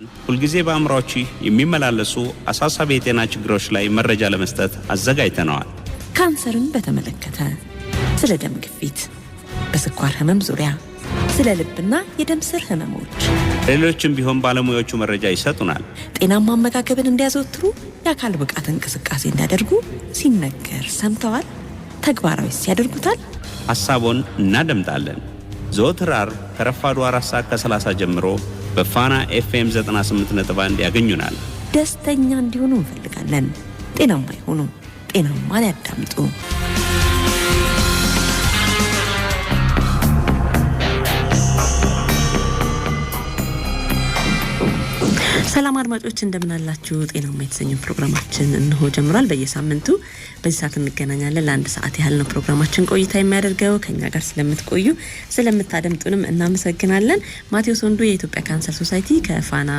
ሁልጊዜ በአምራዎች የሚመላለሱ አሳሳቢ የጤና ችግሮች ላይ መረጃ ለመስጠት አዘጋጅተናል። ካንሰርን በተመለከተ፣ ስለ ደም ግፊት፣ በስኳር ህመም ዙሪያ፣ ስለ ልብና የደም ስር ህመሞች ሌሎችም ቢሆን ባለሙያዎቹ መረጃ ይሰጡናል። ጤናማ አመጋገብን እንዲያዘወትሩ፣ የአካል ብቃት እንቅስቃሴ እንዲያደርጉ ሲነገር ሰምተዋል? ተግባራዊስ ያደርጉታል? ሐሳቦን እናደምጣለን። ዘወትር ዓርብ ከረፋዱ 4:30 ጀምሮ በፋና ኤፍኤም 98.1 ያገኙናል። ደስተኛ እንዲሆኑ እንፈልጋለን። ጤናማ ይሁኑ፣ ጤናማ ያዳምጡ። ሰላም አድማጮች እንደምን አላችሁ? ጤናማ የተሰኘው ፕሮግራማችን እንሆ ጀምሯል። በየሳምንቱ በዚህ ሰዓት እንገናኛለን። ለአንድ ሰዓት ያህል ነው ፕሮግራማችን ቆይታ የሚያደርገው። ከኛ ጋር ስለምትቆዩ ስለምታደምጡንም እናመሰግናለን። ማቴዎስ ወንዱ የኢትዮጵያ ካንሰር ሶሳይቲ ከፋና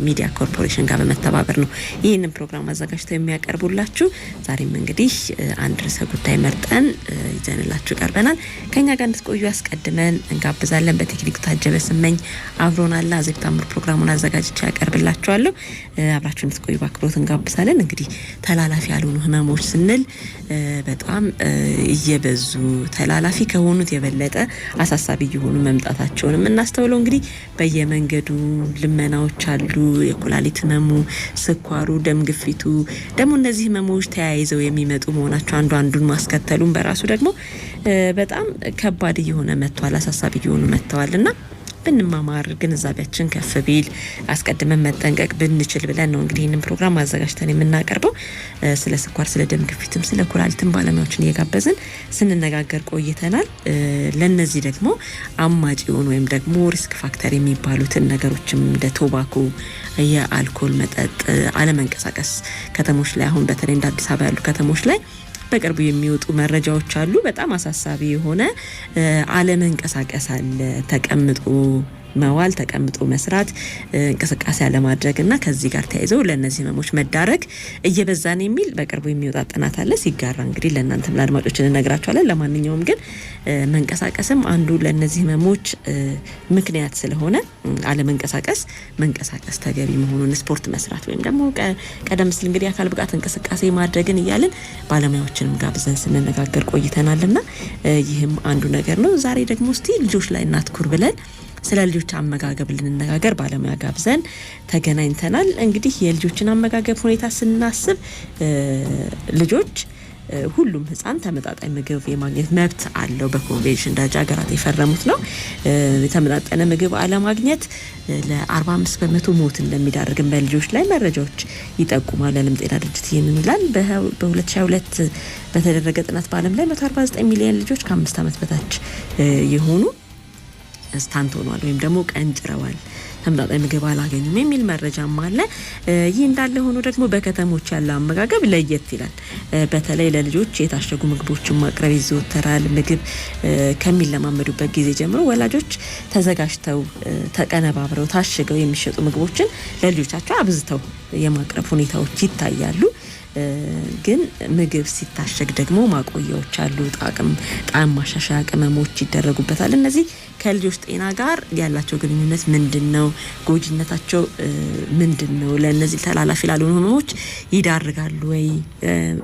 ሚዲያ ኮርፖሬሽን ጋር በመተባበር ነው ይህንን ፕሮግራም አዘጋጅተው የሚያቀርቡላችሁ። ዛሬም እንግዲህ አንድ ርዕሰ ጉዳይ መርጠን ይዘንላችሁ ቀርበናል። ከኛ ጋር እንድትቆዩ ያስቀድመን እንጋብዛለን። በቴክኒክ ታጀበ ስመኝ አብሮናል። አዘብ ታምር ፕሮግራሙን አዘጋጅቼ ያቀርብላችኋለሁ። አብራችሁን እንድትቆዩ በአክብሮት እንጋብዛለን። እንግዲህ ተላላፊ ያልሆኑ ህመሞች ስንል በጣም እየበዙ ተላላፊ ከሆኑት የበለጠ አሳሳቢ የሆኑ መምጣታቸውን እናስተውለው። እንግዲህ በየመንገዱ ልመናዎች አሉ። የኩላሊት ህመሙ፣ ስኳሩ፣ ደም ግፊቱ ደግሞ እነዚህ ህመሞች ተያይዘው የሚመጡ መሆናቸው አንዱን ማስከተሉን በራሱ ደግሞ በጣም ከባድ እየሆነ መጥቷል፣ አሳሳቢ እየሆኑ መጥተዋልና ብንማማር ግንዛቤያችን ከፍ ቢል አስቀድመን መጠንቀቅ ብንችል ብለን ነው እንግዲህ ይህንን ፕሮግራም አዘጋጅተን የምናቀርበው። ስለ ስኳር፣ ስለ ደም ግፊትም ስለ ኩላሊትም ባለሙያዎችን እየጋበዝን ስንነጋገር ቆይተናል። ለነዚህ ደግሞ አማጭ የሆኑ ወይም ደግሞ ሪስክ ፋክተር የሚባሉትን ነገሮችም እንደ ቶባኮ፣ የአልኮል መጠጥ አለመንቀሳቀስ ከተሞች ላይ አሁን በተለይ እንደ አዲስ አበባ ያሉ ከተሞች ላይ በቅርቡ የሚወጡ መረጃዎች አሉ። በጣም አሳሳቢ የሆነ አለመንቀሳቀስ አለ። ተቀምጦ መዋል፣ ተቀምጦ መስራት፣ እንቅስቃሴ አለማድረግና ከዚህ ጋር ተያይዘው ለነዚህ ህመሞች መዳረግ እየበዛን የሚል በቅርቡ የሚወጣ ጥናት አለ። ሲጋራ እንግዲህ ለእናንተም ለአድማጮች እንነግራችኋለን። ለማንኛውም ግን መንቀሳቀስም አንዱ ለነዚህ ህመሞች ምክንያት ስለሆነ መንቀሳቀስ ተገቢ መሆኑን ስፖርት መስራት ወይም ደግሞ ቀደም ሲል እንግዲህ አካል ብቃት እንቅስቃሴ ማድረግን እያልን ባለሙያዎችንም ጋብዘን ስንነጋገር ቆይተናልና ይህም አንዱ ነገር ነው። ዛሬ ደግሞ እስቲ ልጆች ላይ እናትኩር ብለን ስለ ልጆች አመጋገብ ልንነጋገር ባለሙያ ጋብዘን ተገናኝተናል። እንግዲህ የልጆችን አመጋገብ ሁኔታ ስናስብ ልጆች ሁሉም ህፃን ተመጣጣኝ ምግብ የማግኘት መብት አለው። በኮንቬንሽን ደረጃ ሀገራት የፈረሙት ነው። የተመጣጠነ ምግብ አለማግኘት ለ45% ሞት እንደሚዳርግም በልጆች ላይ መረጃዎች ይጠቁማል። ዓለም ጤና ድርጅት ይህንን ይላል። በ2022 በተደረገ ጥናት በዓለም ላይ 149 ሚሊዮን ልጆች ከ5 ዓመት በታች የሆኑ ስታንት ሆኗል ወይም ደግሞ ቀንጭረዋል፣ ተመጣጣኝ ምግብ አላገኙም የሚል መረጃም አለ። ይህ እንዳለ ሆኖ ደግሞ በከተሞች ያለ አመጋገብ ለየት ይላል። በተለይ ለልጆች የታሸጉ ምግቦችን ማቅረብ ይዘወተራል። ምግብ ከሚለማመዱበት ጊዜ ጀምሮ ወላጆች ተዘጋጅተው ተቀነባብረው ታሽገው የሚሸጡ ምግቦችን ለልጆቻቸው አብዝተው የማቅረብ ሁኔታዎች ይታያሉ። ግን ምግብ ሲታሸግ ደግሞ ማቆያዎች አሉ፣ ጣዕም ማሻሻያ ቅመሞች ይደረጉበታል። እነዚህ ከልጆች ጤና ጋር ያላቸው ግንኙነት ምንድነው? ጎጂነታቸው ምንድነው? ለእነዚህ ተላላፊ ላልሆኑ ህመሞች ይዳርጋሉ ወይ?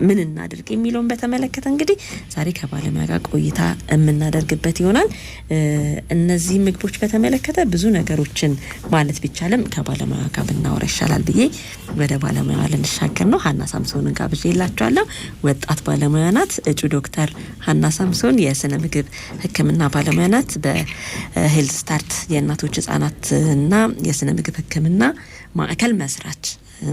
ምን እናድርግ የሚለውን በተመለከተ እንግዲህ ዛሬ ከባለሙያ ጋር ቆይታ የምናደርግበት ይሆናል። እነዚህ ምግቦች በተመለከተ ብዙ ነገሮችን ማለት ቢቻልም ከባለሙያ ጋር ብናወራ ይሻላል ብዬ ወደ ባለሙያ ልንሻገር ነው። ሀና ሳምሶንን ጋብዤላችኋለሁ። ወጣት ባለሙያ ናት። እጩ ዶክተር ሀና ሳምሶን የስነ ምግብ ሕክምና ባለሙያ ናት። በሄልዝ ስታርት የእናቶች ህጻናትና የስነ ምግብ ሕክምና ማዕከል መስራች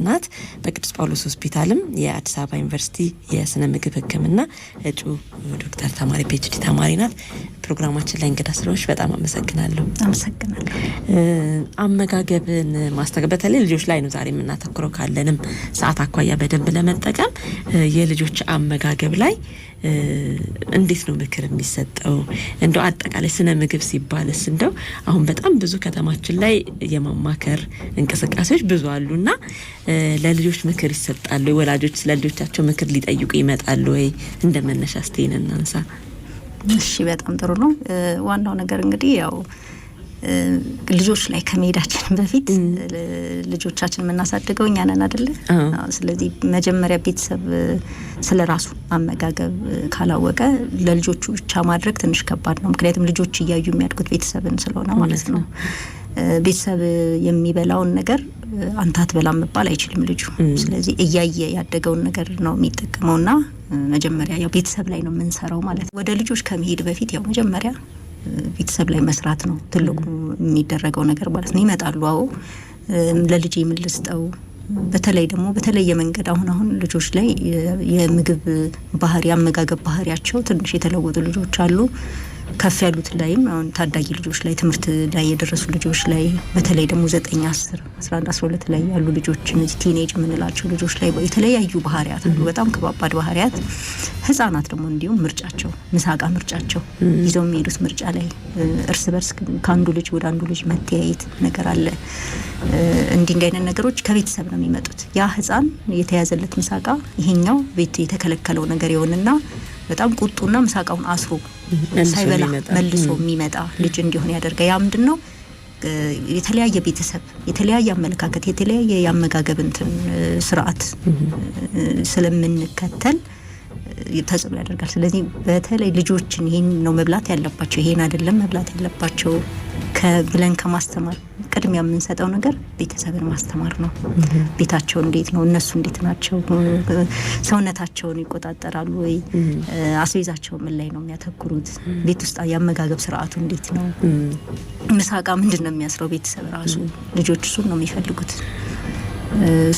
ናት። በቅዱስ ጳውሎስ ሆስፒታልም የአዲስ አበባ ዩኒቨርሲቲ የስነ ምግብ ሕክምና እጩ ዶክተር ተማሪ ፒኤችዲ ተማሪ ናት። ፕሮግራማችን ላይ እንግዳ ስለሆንሽ በጣም አመሰግናለሁ። አመጋገብን ማስተካከል በተለይ ልጆች ላይ ነው ዛሬ የምናተኩረው ካለንም ሰዓት አኳያ በደንብ ለመጠቀም የልጆች አመጋገብ ላይ እንዴት ነው ምክር የሚሰጠው? እንደው አጠቃላይ ስነ ምግብ ሲባልስ እንደው አሁን በጣም ብዙ ከተማችን ላይ የማማከር እንቅስቃሴዎች ብዙ አሉና ለልጆች ምክር ይሰጣሉ። ወላጆች ስለ ልጆቻቸው ምክር ሊጠይቁ ይመጣሉ ወይ? እንደመነሻ እስቲ እናንሳ። እሺ፣ በጣም ጥሩ ነው። ዋናው ነገር እንግዲህ ያው ልጆች ላይ ከመሄዳችን በፊት ልጆቻችን የምናሳድገው እኛ ነን አይደል? ስለዚህ መጀመሪያ ቤተሰብ ስለራሱ አመጋገብ ካላወቀ ለልጆቹ ብቻ ማድረግ ትንሽ ከባድ ነው። ምክንያቱም ልጆች እያዩ የሚያድጉት ቤተሰብን ስለሆነ ማለት ነው። ቤተሰብ የሚበላውን ነገር አንተ አትበላም መባል አይችልም ልጁ። ስለዚህ እያየ ያደገውን ነገር ነው የሚጠቀመውና መጀመሪያ ያው ቤተሰብ ላይ ነው የምንሰራው ማለት ነው። ወደ ልጆች ከመሄድ በፊት ያው መጀመሪያ ቤተሰብ ላይ መስራት ነው ትልቁ የሚደረገው ነገር ማለት ነው። ይመጣሉ አዎ ለልጅ የምልስጠው በተለይ ደግሞ በተለየ መንገድ አሁን ልጆች ላይ የምግብ ባህሪ አመጋገብ ባህሪያቸው ትንሽ የተለወጡ ልጆች አሉ። ከፍ ያሉት ላይም አሁን ታዳጊ ልጆች ላይ ትምህርት ላይ የደረሱ ልጆች ላይ በተለይ ደግሞ 9 10 11 12 ላይ ያሉ ልጆች እነዚህ ቲኔጅ የምንላቸው ልጆች ላይ የተለያዩ ባህሪያት አሉ። በጣም ከባባድ ባህሪያት። ህፃናት ደግሞ እንዲሁም ምርጫቸው ምሳቃ ምርጫቸው ይዘው የሚሄዱት ምርጫ ላይ እርስ በርስ ከአንዱ ልጅ ወደ አንዱ ልጅ መተያየት ነገር አለ። እንዲህ አይነት ነገሮች ከቤተሰብ ነው የሚመጡት። ያ ህፃን የተያዘለት ምሳቃ ይሄኛው ቤት የተከለከለው ነገር ይሆንና በጣም ቁጡና ምሳቃውን አስሮ ሳይበላ መልሶ የሚመጣ ልጅ እንዲሆን ያደርጋ። ያ ምንድነው የተለያየ ቤተሰብ የተለያየ አመለካከት የተለያየ ያመጋገብ እንትን ስርዓት ስለምንከተል ተጽዕኖ ያደርጋል። ስለዚህ በተለይ ልጆችን ይሄን ነው መብላት ያለባቸው ይሄን አይደለም መብላት ያለባቸው ከብለን ከማስተማር ቅድሚያ የምንሰጠው ነገር ቤተሰብን ማስተማር ነው። ቤታቸው እንዴት ነው እነሱ እንዴት ናቸው ሰውነታቸውን ይቆጣጠራሉ ወይ አስቤዛቸው ምን ላይ ነው የሚያተኩሩት ቤት ውስጥ ያመጋገብ ስርዓቱ እንዴት ነው ምሳቃ ምንድነው የሚያስረው ቤተሰብ ራሱ ልጆች እሱን ነው የሚፈልጉት።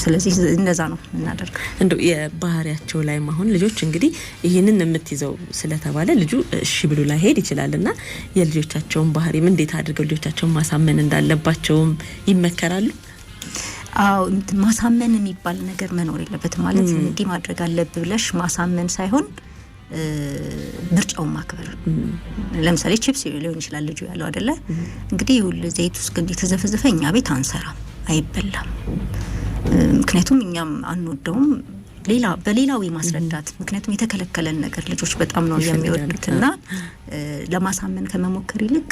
ስለዚህ እንደዛ ነው እናደርገው። እንደው የባህሪያቸው ላይ ማሁን ልጆች እንግዲህ ይሄንን የምትይዘው ስለተባለ ልጁ እሺ ብሎ ላይ ሄድ ይችላልና የልጆቻቸውን ባህሪም እንዴት አድርገው ልጆቻቸውን ማሳመን እንዳለባቸውም ይመከራሉ። አዎ ማሳመን የሚባል ነገር መኖር የለበትም ማለት እንዲህ ማድረግ አለብህ ብለሽ ማሳመን ሳይሆን ምርጫውን ማክበር። ለምሳሌ ቺፕስ ሊሆን ይችላል ልጁ ያለው አይደለ እንግዲህ ሁሉ ዘይት ውስጥ ግን የተዘፈዘፈ እኛ ቤት አንሰራም አይበላም። ምክንያቱም እኛም አንወደውም በሌላው ማስረዳት ምክንያቱም የተከለከለን ነገር ልጆች በጣም ነው የሚወዱትና ለማሳመን ከመሞከር ይልቅ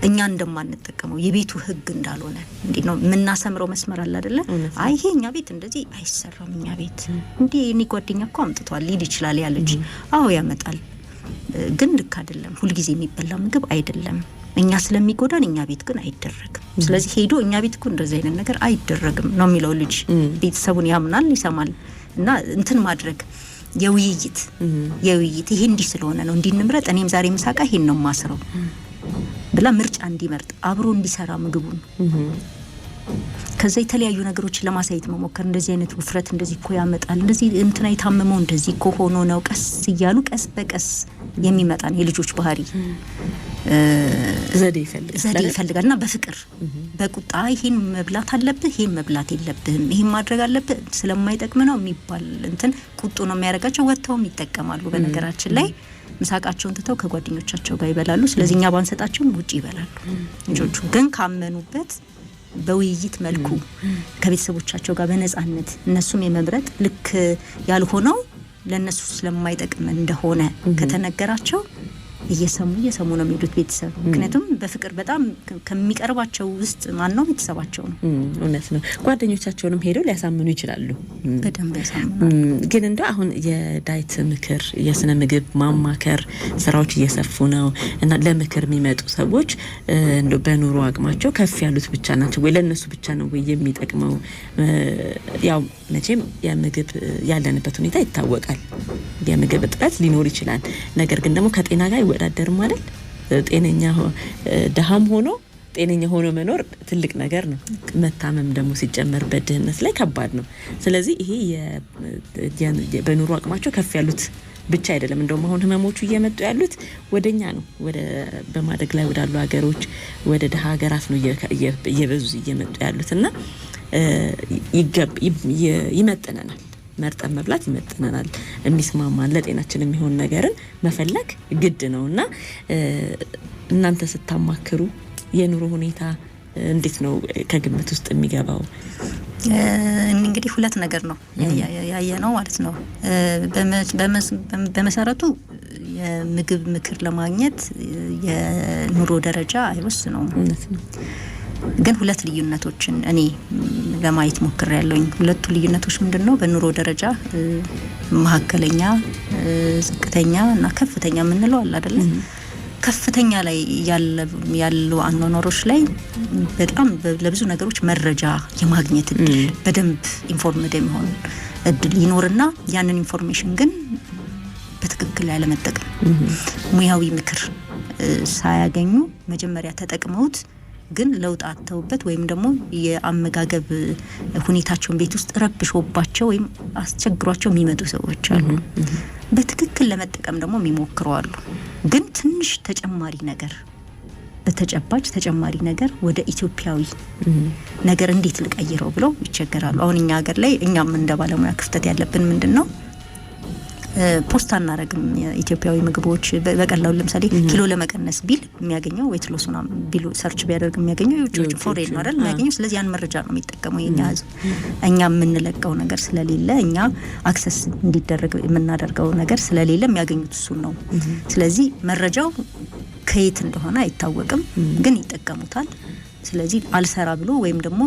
እኛ እንደማንጠቀመው የቤቱ ህግ እንዳልሆነ እንዴ ነው ምናሰምረው መስመር አለ አይደለ? አይ ይሄ እኛ ቤት እንደዚህ አይሰራም እኛ ቤት እንዴ እኔ ጓደኛ እኮ አምጥቷል ሊድ ይችላል ያ ልጅ አዎ ያመጣል ግን ልክ አይደለም ሁሉ ጊዜ የሚበላ ምግብ አይደለም እኛ ስለሚጎዳን እኛ ቤት ግን አይደረግም። ስለዚህ ሄዶ እኛ ቤት እኮ እንደዚህ አይነት ነገር አይደረግም ነው የሚለው ልጅ ቤተሰቡን ያምናል ይሰማል እና እንትን ማድረግ የውይይት ይሄ እንዲህ ስለሆነ ነው እንዲንምረጥ እኔም ዛሬ ምሳቃ ይሄን ነው ማስረው ብላ ምርጫ እንዲመርጥ አብሮ እንዲሰራ ምግቡን ከዛ የተለያዩ ነገሮችን ለማሳየት መሞከር እንደዚህ አይነት ውፍረት እንደዚህ እኮ ያመጣል እንደዚህ እንትና የታመመው እንደዚህ እኮ ሆኖ ነው ቀስ እያሉ ቀስ በቀስ የሚመጣን የልጆች ባህሪ ዘዴ ይፈልጋልና በፍቅር በቁጣ ይሄን መብላት አለብህ ይሄን መብላት የለብህም ይሄን ማድረግ አለብህ ስለማይጠቅም ነው የሚባል እንትን ቁጡ ነው የሚያረጋቸው ወጥተውም ይጠቀማሉ። በነገራችን ላይ ምሳቃቸውን ተተው ከጓደኞቻቸው ጋር ይበላሉ። ስለዚህ እኛ ባንሰጣቸው ውጪ ይበላሉ። ልጆቹ ግን ካመኑበት በውይይት መልኩ ከቤተሰቦቻቸው ጋር በነጻነት እነሱም የመምረጥ ልክ ያልሆነው ለነሱ ስለማይጠቅም እንደሆነ ከተነገራቸው እየሰሙ ነው የሚሉት ቤተሰብ። ምክንያቱም በፍቅር በጣም ከሚቀርባቸው ውስጥ ማን ነው ቤተሰባቸው ነው። እውነት ነው። ጓደኞቻቸውንም ሄደው ሊያሳምኑ ይችላሉ በደንብ ያሳምናሉ። ግን እንደ አሁን የዳይት ምክር የስነ ምግብ ማማከር ስራዎች እየሰፉ ነው እና ለምክር የሚመጡ ሰዎች እንደ በኑሮ አቅማቸው ከፍ ያሉት ብቻ ናቸው ወይ ለነሱ ብቻ ነው ወይ የሚጠቅመው? ያው መቼም የምግብ ያለንበት ሁኔታ ይታወቃል። የምግብ እጥረት ሊኖር ይችላል። ነገር ግን ደግሞ ከጤና ጋር ይወዳደርም ማለት ጤነኛ ደሃም ሆኖ ጤነኛ ሆኖ መኖር ትልቅ ነገር ነው። መታመም ደግሞ ሲጨመር በድህነት ላይ ከባድ ነው። ስለዚህ ይሄ በኑሮ አቅማቸው ከፍ ያሉት ብቻ አይደለም እንደውም አሁን ህመሞቹ እየመጡ ያሉት ወደኛ ነው ወደ በማደግ ላይ ወዳሉ ሀገሮች ወደ ደሃ ሀገራት ነው እየበዙ እየመጡ ያሉትና ይመጥነናል መርጠን መብላት ይመጥነናል የሚስማማን ለጤናችን የሚሆን ነገርን መፈለግ ግድ ነውና እናንተ ስታማክሩ የኑሮ ሁኔታ እንዴት ነው ከግምት ውስጥ የሚገባው? እንግዲህ ሁለት ነገር ነው ያየ ነው ማለት ነው። በመሰረቱ ምግብ ምክር ለማግኘት የኑሮ ደረጃ አይወስነውም። ግን ሁለት ልዩነቶችን እኔ ለማየት ሞክሬያለሁኝ። ሁለቱ ልዩነቶች ምንድነው? በኑሮ ደረጃ መካከለኛ፣ ዝቅተኛ እና ከፍተኛ የምንለው አለ አይደል? ከፍተኛ ላይ ያሉ አኗኗሮች ላይ በጣም ለብዙ ነገሮች መረጃ የማግኘት እድል በደንብ ኢንፎርምድ የሚሆን እድል ይኖርና ያንን ኢንፎርሜሽን ግን በትክክል ያለመጠቀም ሙያዊ ምክር ሳያገኙ መጀመሪያ ተጠቅመውት ግን ለውጥ አጥተውበት ወይም ደግሞ የአመጋገብ ሁኔታቸውን ቤት ውስጥ ረብሾባቸው ወይም አስቸግሯቸው የሚመጡ ሰዎች አሉ። በትክክል ለመጠቀም ደግሞ የሚሞክሩ አሉ። ግን ትንሽ ተጨማሪ ነገር በተጨባጭ ተጨማሪ ነገር ወደ ኢትዮጵያዊ ነገር እንዴት ልቀይረው ብለው ይቸገራሉ። አሁን እኛ ሀገር ላይ እኛም እንደ ባለሙያ ክፍተት ያለብን ምንድነው? ፖስት አናረግም ኢትዮጵያዊ ምግቦች በቀላሉ ለምሳሌ ኪሎ ለመቀነስ ቢል የሚያገኘው ዌት ሎስ ነው ቢሉ ሰርች ቢያደርግ የሚያገኘው የውጭ ፎሬን ነው አይደል የሚያገኘው። ስለዚህ ያን መረጃ ነው የሚጠቀመው የኛ ህዝብ። እኛ የምንለቀው ነገር ስለሌለ እኛ አክሰስ እንዲደረግ የምናደርገው ነገር ስለሌለ የሚያገኙት እሱን ነው። ስለዚህ መረጃው ከየት እንደሆነ አይታወቅም፣ ግን ይጠቀሙታል። ስለዚህ አልሰራ ብሎ ወይም ደግሞ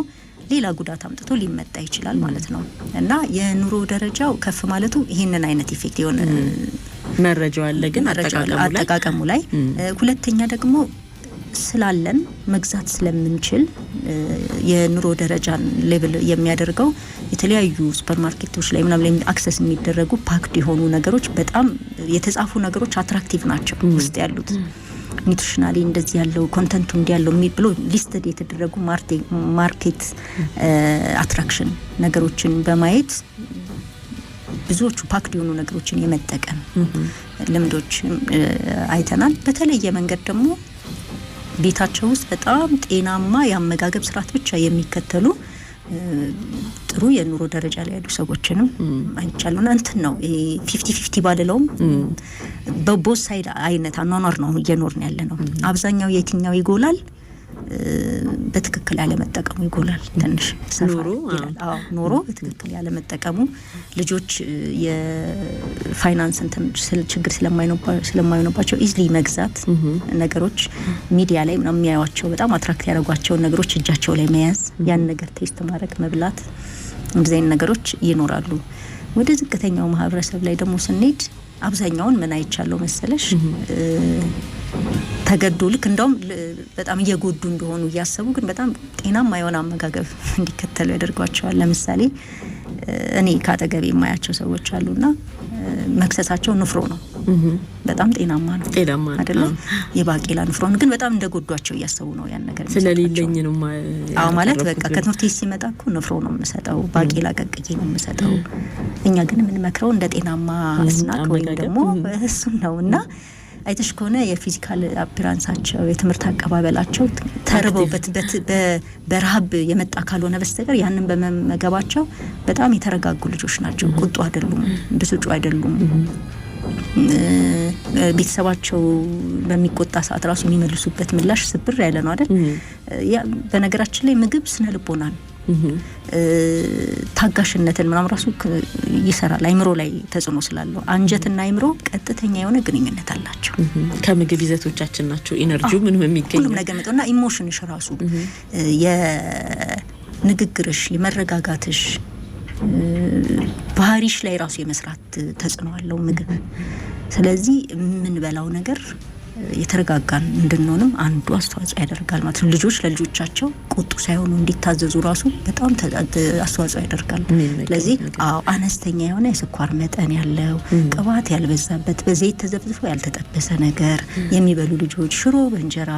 ሌላ ጉዳት አምጥቶ ሊመጣ ይችላል ማለት ነው። እና የኑሮ ደረጃው ከፍ ማለቱ ይሄንን አይነት ኢፌክት የሆነ መረጃው አለ፣ ግን አጠቃቀሙ ላይ ሁለተኛ ደግሞ ስላለን መግዛት ስለምንችል የኑሮ ደረጃን ሌቭል የሚያደርገው የተለያዩ ሱፐርማርኬቶች ላይ ምናምን አክሰስ የሚደረጉ ፓክድ የሆኑ ነገሮች በጣም የተጻፉ ነገሮች አትራክቲቭ ናቸው ውስጥ ያሉት ኒውትሪሽናሊ እንደዚህ ያለው ኮንተንቱ እንዲያለው ብሎ ሊስትድ የተደረጉ ማርኬት አትራክሽን ነገሮችን በማየት ብዙዎቹ ፓክድ የሆኑ ነገሮችን የመጠቀም ልምዶች አይተናል። በተለየ መንገድ ደግሞ ቤታቸው ውስጥ በጣም ጤናማ የአመጋገብ ስርዓት ብቻ የሚከተሉ ጥሩ የኑሮ ደረጃ ላይ ያሉ ሰዎችንም አይቻሉና እንትን ነው 50-50 ባለለውም በቦዝ ሳይድ አይነት አኗኗር ነው እየኖርን ያለ ነው። አብዛኛው የትኛው ይጎላል? በትክክል ያለ መጠቀሙ ይጎላል። ትንሽ ሰፋ ይላል። ኖሮ በትክክል ያለ መጠቀሙ ልጆች የፋይናንስ እንትን ችግር ስለማይኖባቸው ኢዝሊ መግዛት ነገሮች ሚዲያ ላይ ምናምን የሚያዩዋቸው በጣም አትራክት ያደርጓቸው ነገሮች እጃቸው ላይ መያዝ ያን ነገር ቴስት ማድረግ መብላት እንደዚህ አይነት ነገሮች ይኖራሉ። ወደ ዝቅተኛው ማህበረሰብ ላይ ደግሞ ስንሄድ አብዛኛውን ምን አይቻለው መሰለሽ ተገዶ ልክ እንደውም በጣም እየጎዱ እንደሆኑ እያሰቡ ግን በጣም ጤናማ የሆነ አመጋገብ እንዲከተሉ ያደርጓቸዋል። ለምሳሌ እኔ ካጠገቤ የማያቸው ሰዎች አሉና መክሰሳቸው ንፍሮ ነው። በጣም ጤናማ ነው አይደለ? የባቄላ ንፍሮ ግን በጣም እንደጎዷቸው እያሰቡ ነው ያን ነገር ስለሌለኝ ነው ማለት በቃ ከትምህርት ቤት ሲመጣ እኮ ንፍሮ ነው የምሰጠው፣ ባቄላ ቀቅዬ ነው የምሰጠው። እኛ ግን የምንመክረው እንደ ጤናማ ስናክ ወይም ደግሞ እሱን ነውና አይተሽ ከሆነ የፊዚካል አፒራንሳቸው የትምህርት አቀባበላቸው ተርበውበት በረሃብ የመጣ ካልሆነ በስተቀር ያንን በመመገባቸው በጣም የተረጋጉ ልጆች ናቸው። ቁጡ አይደሉም፣ ብስጩ አይደሉም። ቤተሰባቸው በሚቆጣ ሰዓት ራሱ የሚመልሱበት ምላሽ ስብር ያለ ነው አይደል? በነገራችን ላይ ምግብ ስነ ልቦና ነው። ታጋሽነትን ምናምን ራሱ ይሰራል። አይምሮ ላይ ተጽዕኖ ስላለው አንጀትና አይምሮ ቀጥተኛ የሆነ ግንኙነት አላቸው። ከምግብ ይዘቶቻችን ናቸው ኢነርጂው ምንም የሚገኝ ሁሉም ነገር መጥቶና ኢሞሽንሽ ራሱ የንግግርሽ የመረጋጋትሽ ባህሪሽ ላይ ራሱ የመስራት ተጽዕኖ አለው ምግብ። ስለዚህ የምንበላው ነገር የተረጋጋን እንድንሆንም አንዱ አስተዋጽኦ ያደርጋል ማለት ነው። ልጆች ለልጆቻቸው ቁጡ ሳይሆኑ እንዲታዘዙ ራሱ በጣም አስተዋጽኦ ያደርጋል። ስለዚህ አነስተኛ የሆነ የስኳር መጠን ያለው ቅባት ያልበዛበት በዘይት ተዘፍዝፎ ያልተጠበሰ ነገር የሚበሉ ልጆች ሽሮ በእንጀራ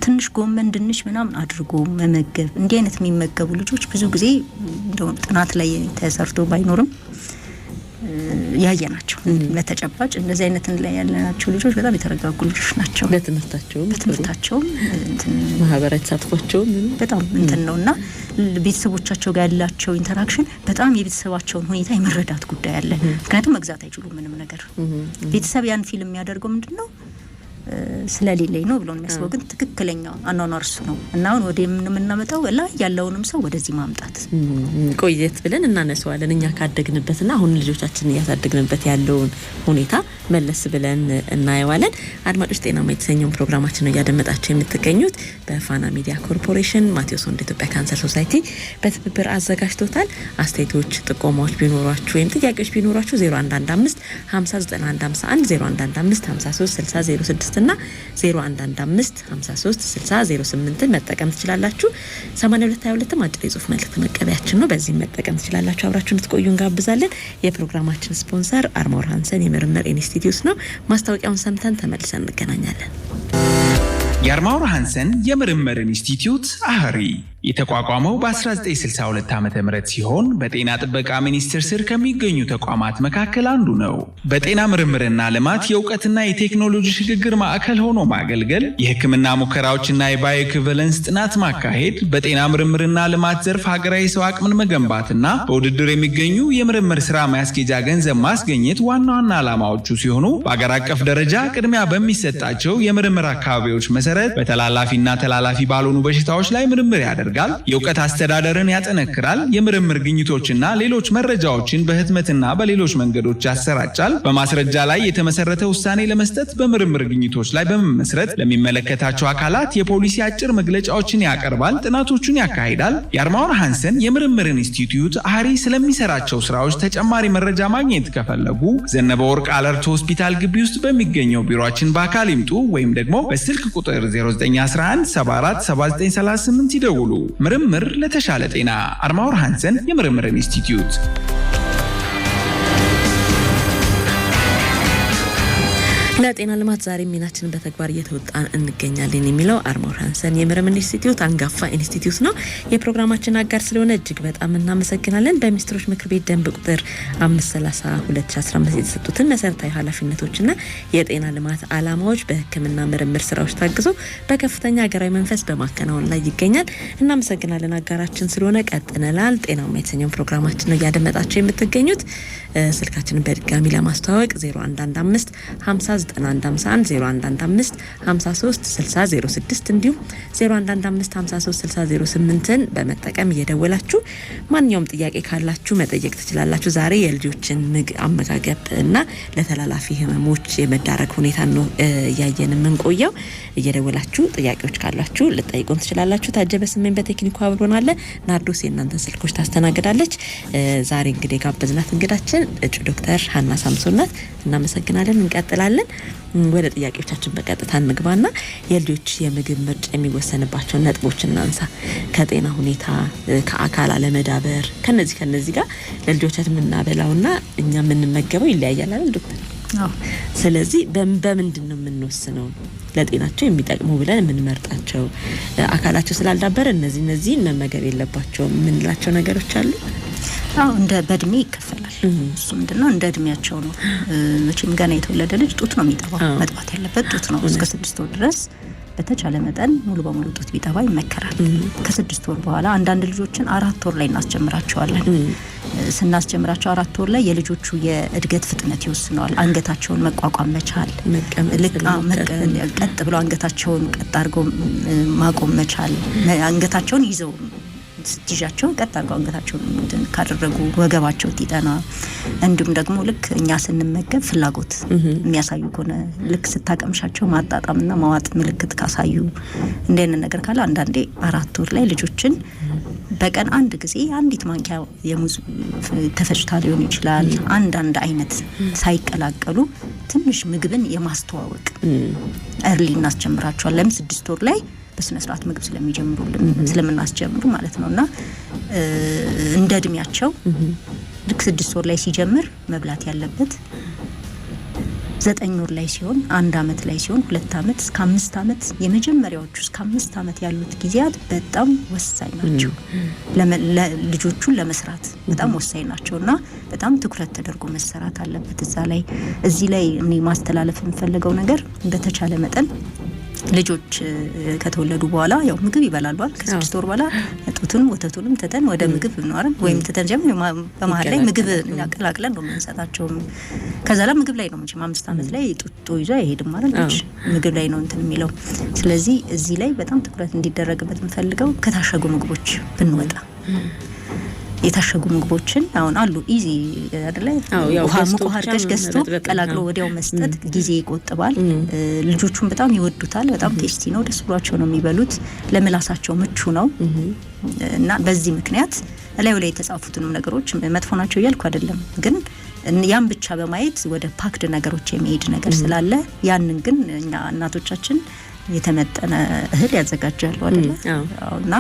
ትንሽ ጎመን ድንች ምናምን አድርጎ መመገብ እንዲህ አይነት የሚመገቡ ልጆች ብዙ ጊዜ እንደው ጥናት ላይ ተሰርቶ ባይኖርም ያየናቸው በተጨባጭ እንደዚህ አይነት ላይ ያለናቸው ልጆች በጣም የተረጋጉ ልጆች ናቸው። በትምህርታቸውም ማህበራዊ ተሳትፏቸውም በጣም እንትን ነውና ቤተሰቦቻቸው ጋር ያላቸው ኢንተራክሽን በጣም የቤተሰባቸውን ሁኔታ የመረዳት ጉዳይ አለ። ምክንያቱም መግዛት አይችሉም ምንም ነገር። ቤተሰብ ያን ፊልም የሚያደርገው ምንድነው ስለሌለኝ ነው ብሎ የሚያስበው ግን ትክክለኛው አኗኗር እሱ ነው እና አሁን ወደ የምንመጣው ላይ ያለውንም ሰው ወደዚህ ማምጣት ቆየት ብለን እናነሳዋለን እኛ ካደግንበትና አሁን ልጆቻችን ያሳደግንበት ያለውን ሁኔታ መለስ ብለን እናየዋለን። አድማጮች ጤናማ የተሰኘውን ፕሮግራማችን ነው ያደመጣችሁ የምትገኙት በፋና ሚዲያ ኮርፖሬሽን ማቴዎስ ወንድ ኢትዮጵያ ካንሰር ሶሳይቲ በትብብር አዘጋጅቶታል። አስተያየቶች ጥቆማዎች ቢኖራችሁ ወይም ጥያቄዎች ቢኖራችሁ 0115 5951 0115 53 60 06 እና 0115 53 60 08 መጠቀም ትችላላችሁ። 8222 አጭር የጽሁፍ መልእክት መቀበያችን ነው። በዚህ መጠቀም ትችላላችሁ። አብራችሁን እንድትቆዩ እንጋብዛለን። የፕሮግራማችን ስፖንሰር አርማውር ሃንሰን የምርምር ኢንስቲትዩት ነው። ማስታወቂያውን ሰምተን ተመልሰን እንገናኛለን። የአርማውር ሃንሰን የምርምር ኢንስቲትዩት አህሪ የተቋቋመው በ1962 ዓመተ ምህረት ሲሆን በጤና ጥበቃ ሚኒስቴር ስር ከሚገኙ ተቋማት መካከል አንዱ ነው። በጤና ምርምርና ልማት የእውቀትና የቴክኖሎጂ ሽግግር ማዕከል ሆኖ ማገልገል፣ የሕክምና ሙከራዎችና የባዮኢኩቫለንስ ጥናት ማካሄድ፣ በጤና ምርምርና ልማት ዘርፍ ሀገራዊ ሰው አቅምን መገንባትና በውድድር የሚገኙ የምርምር ስራ ማስኬጃ ገንዘብ ማስገኘት ዋና ዋና ዓላማዎቹ ሲሆኑ በአገር አቀፍ ደረጃ ቅድሚያ በሚሰጣቸው የምርምር አካባቢዎች መሰረት በተላላፊና ተላላፊ ባልሆኑ በሽታዎች ላይ ምርምር ያደርጋል። የእውቀት አስተዳደርን ያጠነክራል። የምርምር ግኝቶችና ሌሎች መረጃዎችን በህትመትና በሌሎች መንገዶች ያሰራጫል። በማስረጃ ላይ የተመሰረተ ውሳኔ ለመስጠት በምርምር ግኝቶች ላይ በመመስረት ለሚመለከታቸው አካላት የፖሊሲ አጭር መግለጫዎችን ያቀርባል፣ ጥናቶችን ያካሂዳል። የአርማውር ሃንሰን የምርምር ኢንስቲትዩት አህሪ ስለሚሰራቸው ስራዎች ተጨማሪ መረጃ ማግኘት ከፈለጉ ዘነበ ወርቅ አለርት ሆስፒታል ግቢ ውስጥ በሚገኘው ቢሮአችን በአካል ይምጡ ወይም ደግሞ በስልክ ቁጥር 0911 74 7938 ይደውሉ። ምርምር ለተሻለ ጤና። አርማውር ሃንሰን የምርምር ኢንስቲትዩት። ለጤና ልማት ዛሬ ሚናችንን በተግባር እየተወጣን እንገኛለን የሚለው አርማውር ሃንሰን የምርምር ኢንስቲትዩት አንጋፋ ኢንስቲትዩት ነው። የፕሮግራማችን አጋር ስለሆነ እጅግ በጣም እናመሰግናለን። በሚኒስትሮች ምክር ቤት ደንብ ቁጥር 530/2015 የተሰጡትን መሰረታዊ ኃላፊነቶችና የጤና ልማት ዓላማዎች በሕክምና ምርምር ስራዎች ታግዞ በከፍተኛ ሀገራዊ መንፈስ በማከናወን ላይ ይገኛል። እናመሰግናለን አጋራችን ስለሆነ። ቀጥነናል። ጤናማ የተሰኘውን ፕሮግራማችን ነው እያደመጣችሁ የምትገኙት። ስልካችንን በድጋሚ ለማስተዋወቅ 0115 5951 0115 53 60 06 እንዲሁም 0115 53 60 08ን በመጠቀም እየደወላችሁ ማንኛውም ጥያቄ ካላችሁ መጠየቅ ትችላላችሁ። ዛሬ የልጆችን ምግብ አመጋገብ እና ለተላላፊ ህመሞች የመዳረግ ሁኔታ ነው እያየን የምንቆየው። እየደወላችሁ ጥያቄዎች ካላችሁ ልጠይቁን ትችላላችሁ። ታጀበ ስሜን በቴክኒኩ አብሮናል። ናርዶስ የእናንተን ስልኮች ታስተናግዳለች። ዛሬ እንግዲህ ጋበዝናት እንግዳችን እጩ ዶክተር ሀና ሳምሶን ናት። እናመሰግናለን። እንቀጥላለን። ወደ ጥያቄዎቻችን በቀጥታ እንግባና የልጆች የምግብ ምርጫ የሚወሰንባቸው ነጥቦች እናንሳ። ከጤና ሁኔታ፣ ከአካል አለመዳበር ከነዚህ ጋር ለልጆቻችን የምናበላውና እኛ የምንመገበው ይለያያል አይደል ዶክተር? አዎ። ስለዚህ በምንድን ነው የምንወስነው ለጤናቸው የሚጠቅሙ ብለን የምንመርጣቸው? አካላቸው ስላልዳበረ እነዚህ መመገብ የለባቸውም የምንላቸው ነገሮች አሉ? አዎ፣ እንደ በእድሜ ይከፈላል። እሱ ምንድነው እንደ እድሜያቸው ነው። መቼም ገና የተወለደ ልጅ ጡት ነው የሚጠባው። መጥባት ያለበት ጡት ነው። እስከ 6 ወር ድረስ በተቻለ መጠን ሙሉ በሙሉ ጡት ቢጠባ ይመከራል። ከ6 ወር በኋላ አንዳንድ ልጆችን 4 ወር ላይ እናስጀምራቸዋለን። ስናስጀምራቸው 4 ወር ላይ የልጆቹ የእድገት ፍጥነት ይወስነዋል። አንገታቸውን መቋቋም መቻል፣ ቀጥ ብለው አንገታቸውን ቀጥ አድርገው ማቆም መቻል፣ አንገታቸውን ይዘው ስትይዣቸው ቀጥ አድርገው አንገታቸውን ካደረጉ ወገባቸው ይጠና። እንዲሁም ደግሞ ልክ እኛ ስንመገብ ፍላጎት የሚያሳዩ ከሆነ ልክ ስታቀምሻቸው ማጣጣምና ማዋጥ ምልክት ካሳዩ እንደነ ነገር ካለ አንዳንዴ 4 ወር ላይ ልጆችን በቀን አንድ ጊዜ አንዲት ማንኪያ የሙዝ ተፈጭታ ሊሆን ይችላል አንዳንድ አይነት ሳይቀላቀሉ ትንሽ ምግብን የማስተዋወቅ እርሊ እናስጀምራቸዋለን። 6 ወር ላይ በስነ ስርዓት ምግብ ስለሚጀምሩልን ስለምናስጀምሩ ማለት ነውና እንደ እድሜያቸው ልክ 6 ወር ላይ ሲጀምር መብላት ያለበት 9 ወር ላይ ሲሆን 1 አመት ላይ ሲሆን 2 አመት እስከ 5 አመት የመጀመሪያዎቹ እስከ 5 አመት ያሉት ጊዜያት በጣም ወሳኝ ናቸው። ለልጆቹን ለመስራት በጣም ወሳኝ ናቸውና በጣም ትኩረት ተደርጎ መሰራት አለበት። እዚህ ላይ እኔ ማስተላለፍ የምፈልገው ነገር በተቻለ መጠን ልጆች ከተወለዱ በኋላ ያው ምግብ ይበላሉ አይደል? ከ6 ወር በኋላ ጡቱንም ወተቱንም ተተን ወደ ምግብ ነው አይደል? ወይም ተተን ጀምሮ በመሃል ላይ ምግብ ያቀላቅለን ነው የምንሰጣቸው። ከዛ ላይ ምግብ ላይ ነው እንጂ 5 አመት ላይ ጡጦ ይዞ አይሄድም ማለት ነው። ምግብ ላይ ነው እንትን የሚለው። ስለዚህ እዚህ ላይ በጣም ትኩረት እንዲደረግበት የምፈልገው ከታሸጉ ምግቦች ብንወጣ የታሸጉ ምግቦችን አሁን አሉ ኢዚ አይደለ? ውሃ አድርገሽ ገዝቶ ቀላቅሎ ወዲያው መስጠት ጊዜ ይቆጥባል። ልጆቹም በጣም ይወዱታል። በጣም ቴስቲ ነው፣ ደስ ብሏቸው ነው የሚበሉት። ለምላሳቸው ምቹ ነው እና በዚህ ምክንያት ላይ የተጻፉትንም ነገሮች መጥፎ ናቸው እያልኩ አይደለም፣ ግን ያን ብቻ በማየት ወደ ፓክድ ነገሮች የሚሄድ ነገር ስላለ ያንን ግን እኛ እናቶቻችን የተመጠነ እህል ያዘጋጃሉ አይደለ? እና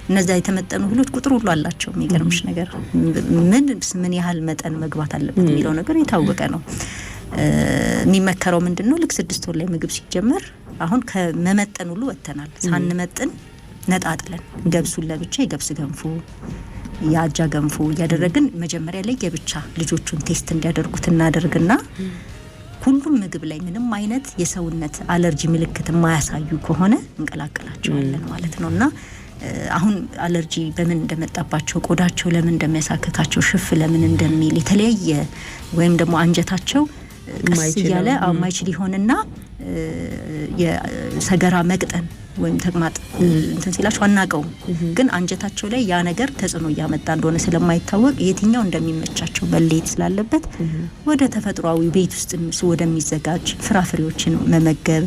እነዛ የተመጠኑ እህሎች ቁጥር ሁሉ አላቸው። የሚገርምሽ ነገር ምን ያህል መጠን መግባት አለበት የሚለው ነገር የታወቀ ነው። የሚመከረው ምንድነው ልክ 6 ወር ላይ ምግብ ሲጀመር አሁን ከመመጠን ሁሉ ወተናል። ሳንመጥን ነጣጥለን ገብሱን ለብቻ የገብስ ገንፎ ያጃ ገንፎ እያደረግን መጀመሪያ ላይ የብቻ ልጆቹን ቴስት እንዲያደርጉት እናደርግና ሁሉም ምግብ ላይ ምንም አይነት የሰውነት አለርጂ ምልክት የማያሳዩ ከሆነ እንቀላቀላቸዋለን ማለት ነውና አሁን አለርጂ በምን እንደመጣባቸው ቆዳቸው ለምን እንደሚያሳክካቸው ሽፍ ለምን እንደሚል የተለያየ ወይም ደግሞ አንጀታቸው ቀስ ያለ ማይችል ይሆንና የሰገራ መቅጠን ወይም ተቅማጥ እንትን ሲላቸው አናቀውም፣ ግን አንጀታቸው ላይ ያ ነገር ተጽዕኖ እያመጣ እንደሆነ ስለማይታወቅ የትኛው እንደሚመቻቸው መለየት ስላለበት ወደ ተፈጥሯዊ ቤት ውስጥ ወደሚዘጋጅ ፍራፍሬዎችን መመገብ፣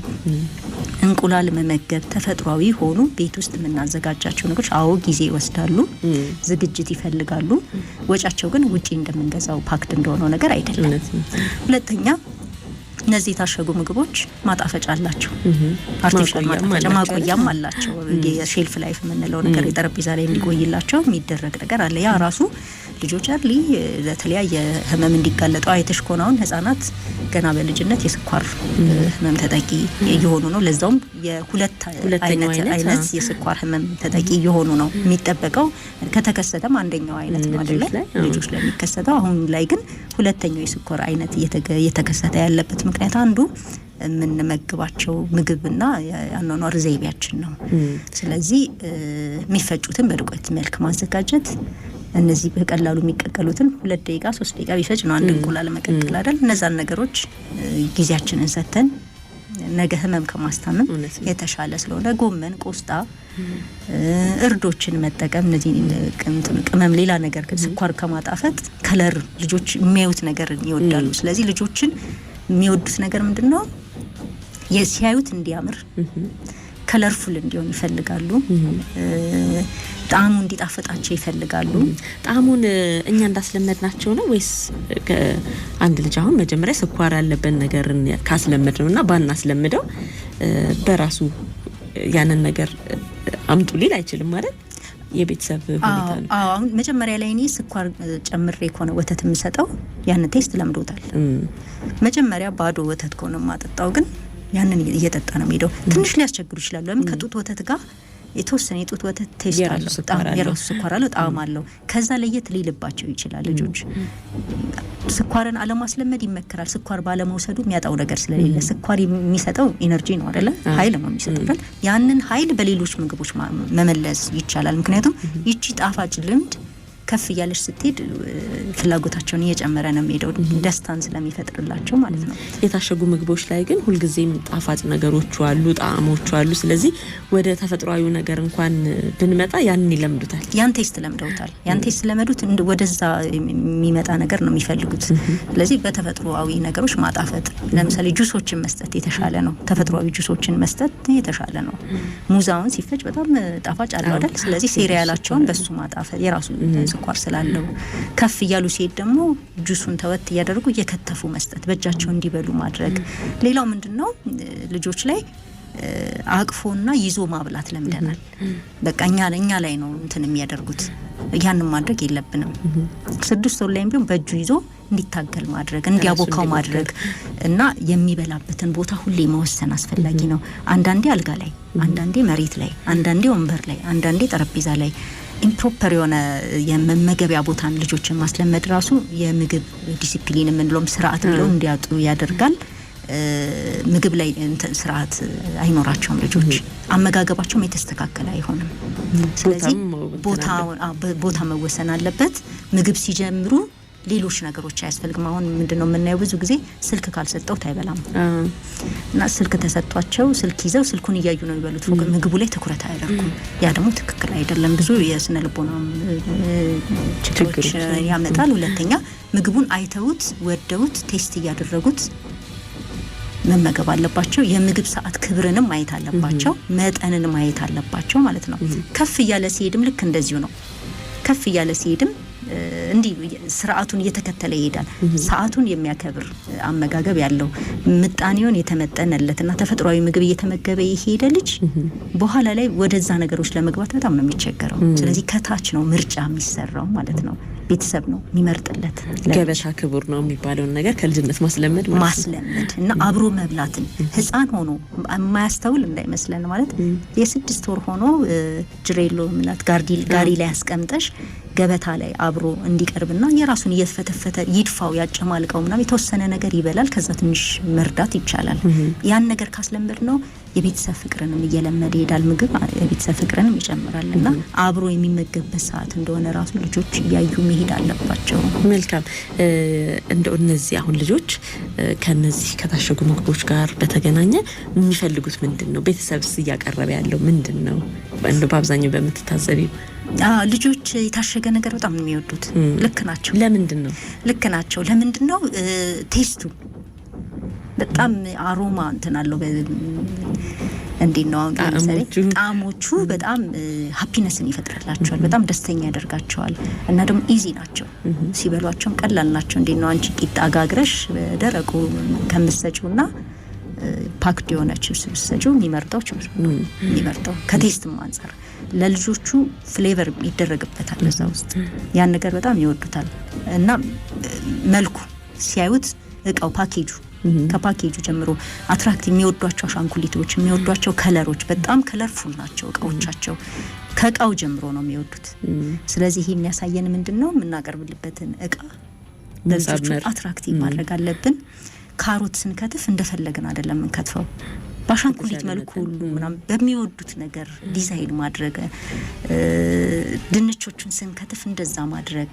እንቁላል መመገብ፣ ተፈጥሯዊ ሆኑ ቤት ውስጥ የምናዘጋጃቸው ነገሮች ጊዜ ይወስዳሉ፣ ዝግጅት ይፈልጋሉ። ወጫቸው ግን ውጪ እንደምንገዛው ፓክድ እንደሆነው ነገር አይደለም። ሁለተኛ እነዚህ የታሸጉ ምግቦች ማጣፈጫ አላቸው። አርቲፊሻል ማጣፈጫ ማቆያም አላቸው። የሼልፍ ላይፍ የምንለው ነገር የጠረጴዛ ላይ እንዲቆይላቸው የሚደረግ ነገር አለ። ያ ራሱ ልጆች አርሊ ለተለያየ ህመም እንዲጋለጡ አይተሽ ከሆነውን ህጻናት ገና በልጅነት የስኳር ህመም ተጠቂ እየሆኑ ነው። ለዛውም የሁለት አይነት የስኳር ህመም ተጠቂ እየሆኑ ነው የሚጠበቀው። ከተከሰተም አንደኛው አይነት ነው አይደለ ልጆች ላይ የሚከሰተው። አሁን ላይ ግን ሁለተኛው የስኳር አይነት እየተከሰተ ያለበት ምክንያት አንዱ የምንመግባቸው ምግብና ያኗኗር ዘይቤያችን ነው። ስለዚህ የሚፈጩትን በዱቄት መልክ ማዘጋጀት፣ እነዚህ በቀላሉ የሚቀቀሉትን 2 ደቂቃ 3 ደቂቃ ቢፈጭ ነው አንድ እንቁላል መቀቀል አይደል? እነዛን ነገሮች ጊዜያችንን ሰተን ነገ ህመም ከማስታመም የተሻለ ስለሆነ ጎመን፣ ቆስጣ፣ እርዶችን መጠቀም እነዚህ ቅመም ሌላ ነገር ስኳር ከማጣፈጥ ከለር ልጆች የሚያዩት ነገር ይወዳሉ። ስለዚህ ልጆችን የሚወዱት ነገር ምንድነው? ሲያዩት እንዲያምር ከለርፉል እንዲሆን ይፈልጋሉ። ጣዕሙ እንዲጣፈጣቸው ይፈልጋሉ። ጣዕሙን እኛ እንዳስለመድናቸው ነው ወይስ አንድ ልጅ አሁን መጀመሪያ ስኳር ያለበት ነገርን ካስለመድ ነውና ባናስለምደው በራሱ ያንን ነገር አምጡ ሊል አይችልም ማለት የቤተሰብ ሁኔታ ነው? አሁን መጀመሪያ ላይ እኔ ስኳር ጨምሬ ከሆነ ወተት የምሰጠው ያን ቴስት ለምዶታል። መጀመሪያ ባዶ ወተት ከሆነ ማጠጣው ግን ያንን እየጠጣ ነው የሚሄደው። ትንሽ ሊያስቸግሩ ይችላል። ለምን ከጡት ወተት ጋር የተወሰነ የጡት ወተት ቴስት አለው፣ የራሱ ስኳር አለው፣ ጣዕም አለው። ከዛ ለየት ሊልባቸው ይችላል። ልጆች ስኳርን አለማስለመድ ይመከራል። ስኳር ባለመውሰዱ የሚያጣው ነገር ስለሌለ ስኳር የሚሰጠው ኢነርጂ ነው አይደለ? ኃይል ነው የሚሰጠው። ያንን ኃይል በሌሎች ምግቦች መመለስ ይቻላል። ምክንያቱም ይቺ ጣፋጭ ልምድ ከፍ እያለች ስትሄድ ፍላጎታቸውን እየጨመረ ነው የሚሄደው፣ ደስታን ስለሚፈጥርላቸው ማለት ነው። የታሸጉ ምግቦች ላይ ግን ሁልጊዜም ጣፋጭ ነገሮች አሉ፣ ጣዕሞች አሉ። ስለዚህ ወደ ተፈጥሯዊ ነገር እንኳን ብንመጣ ያንን ይለምዱታል። ያን ቴስት ለምደውታል። ያን ቴስት ለመዱት ወደዛ የሚመጣ ነገር ነው የሚፈልጉት። ስለዚህ በተፈጥሯዊ ነገሮች ማጣፈጥ፣ ለምሳሌ ጁሶችን መስጠት የተሻለ ነው። ተፈጥሯዊ ጁሶችን መስጠት የተሻለ ነው። ሙዛውን ሲፈጭ በጣም ጣፋጭ አለው አይደል? ስለዚህ ሴሪያላቸውን በሱ ማጣፈጥ የራሱ ስኳር ስላለው ከፍ እያሉ ሲሄድ ደግሞ ጁሱን ተወት እያደረጉ እየከተፉ መስጠት፣ በእጃቸው እንዲበሉ ማድረግ። ሌላው ምንድነው ልጆች ላይ አቅፎና ይዞ ማብላት ለምደናል። በቃ እኛ ላይ ነው እንትን የሚያደርጉት። ያንን ማድረግ የለብንም። 6 ወር ላይም ቢሆን በእጁ ይዞ እንዲታገል ማድረግ፣ እንዲያቦካው ማድረግ እና የሚበላበትን ቦታ ሁሌ መወሰን አስፈላጊ ነው። አንዳንዴ አልጋ ላይ፣ አንዳንዴ መሬት ላይ፣ አንዳንዴ ወንበር ላይ፣ አንዳንዴ ጠረጴዛ ላይ ኢምፕሮፐር የሆነ የመመገቢያ ቦታን ልጆችን ማስለመድ ራሱ የምግብ ዲሲፕሊን የምንለውም ስርዓት ብለው እንዲያጡ ያደርጋል። ምግብ ላይ ስርዓት አይኖራቸውም ልጆች አመጋገባቸውም የተስተካከለ አይሆንም ስለዚህ ቦታ መወሰን አለበት ምግብ ሲጀምሩ ሌሎች ነገሮች አያስፈልግም አሁን ምንድነው የምናየው ብዙ ጊዜ ስልክ ካልሰጠው ታይበላም እና ስልክ ተሰጥቷቸው ስልክ ይዘው ስልኩን እያዩ ነው የሚበሉት ምግቡ ላይ ትኩረት አያደርጉም ያ ደግሞ ትክክል አይደለም ብዙ የስነ ልቦና ችግሮች ያመጣል ሁለተኛ ምግቡን አይተውት ወደውት ቴስት ያደረጉት መመገብ አለባቸው የምግብ ሰዓት ክብርንም ማየት አለባቸው መጠንንም ማየት አለባቸው ማለት ነው ከፍ ያለ ሲሄድም ልክ እንደዚሁ ነው ከፍ ያለ ሲሄድም እንዲ ስርዓቱን እየተከተለ ይሄዳል ሰዓቱን የሚያከብር አመጋገብ ያለው ምጣኔውን የተመጠነለትና ተፈጥሯዊ ምግብ እየተመገበ ይሄደ ልጅ በኋላ ላይ ወደዛ ነገሮች ለመግባት በጣም ነው የሚቸገረው ስለዚህ ከታች ነው ምርጫ የሚሰራው ማለት ነው ቤተሰብ ነው የሚመርጥለት ገበታ ክቡር ነው የሚባለው ነገር ከልጅነት ማስለመድ እና አብሮ መብላትን ህፃን ሆኖ የማያስተውል እንዳይመስለን ማለት የ6 ወር ሆኖ ጅሬሎ ምናት ጋሪ ላይ አስቀምጠሽ ገበታ ላይ አብሮ እንዲቀርብና የራሱን እየፈተፈተ ይድፋው ያጨማልቀው ምናምን የተወሰነ ነገር ይበላል ከዛ ትንሽ መርዳት ይቻላል ያን ነገር ካስለመድ ነው የቤተሰብ ፍቅርንም እየለመደ ይሄዳል ምግብ የቤተሰብ ፍቅርንም ይጨምራልና አብሮ የሚመገብበት ሰዓት እንደሆነ ራሱ ልጆች ያዩ መሄድ አለባቸው መልካም እንደው እነዚህ አሁን ልጆች ከነዚህ ከታሸጉ ምግቦች ጋር በተገናኘ የሚፈልጉት ምንድነው ቤተሰብስ እያቀረበ ያለው ምንድነው እንደው በአብዛኛው በመተታዘቢው ልጆች የታሸገ ነገር በጣም ነው የሚወዱት ልክ ናቸው ለምንድነው ቴስቱ በጣም አሮማ እንተናለው እንዴት ነው ለምሳሌ ጣሞቹ በጣም ሃፒነስን ይፈጥራላቸዋል በጣም ደስተኛ ያደርጋቸዋል እና ደግሞ ኢዚ ናቸው ሲበሏቸው ቀላል ናቸው እንዴት ነው አንቺ ቂጣ ጋግረሽ በደረቁ ከምትሰጪውና ፓክድ የሆነችው ስብስጁ የሚመርጠው ከቴስትም አንፃር ለልጆቹ ፍሌቨር ይደረግበታል ለዛ ውስጥ ያን ነገር በጣም ይወዱታል እና መልኩ ሲያዩት እቃው ፓኬጁ ከፓኬጁ ጀምሮ አትራክት የሚወዷቸው አሻንኩሊቶች የሚወዷቸው ከለሮች በጣም ከለርፉል ናቸው እቃዎቻቸው ከእቃው ጀምሮ ነው የሚወዱት ስለዚህ ይሄ የሚያሳየን ምንድነው የምናቀርብልበትን እቃ ለልጆቹ አትራክቲቭ ማድረግ አለብን ካሮት ስንከትፍ እንደፈለግን አይደለም እንከትፈው ባሻንኩሊት መልኩ ሁሉ ምናም በሚወዱት ነገር ዲዛይን ማድረግ ድንቾቹን ስንከትፍ እንደዛ ማድረግ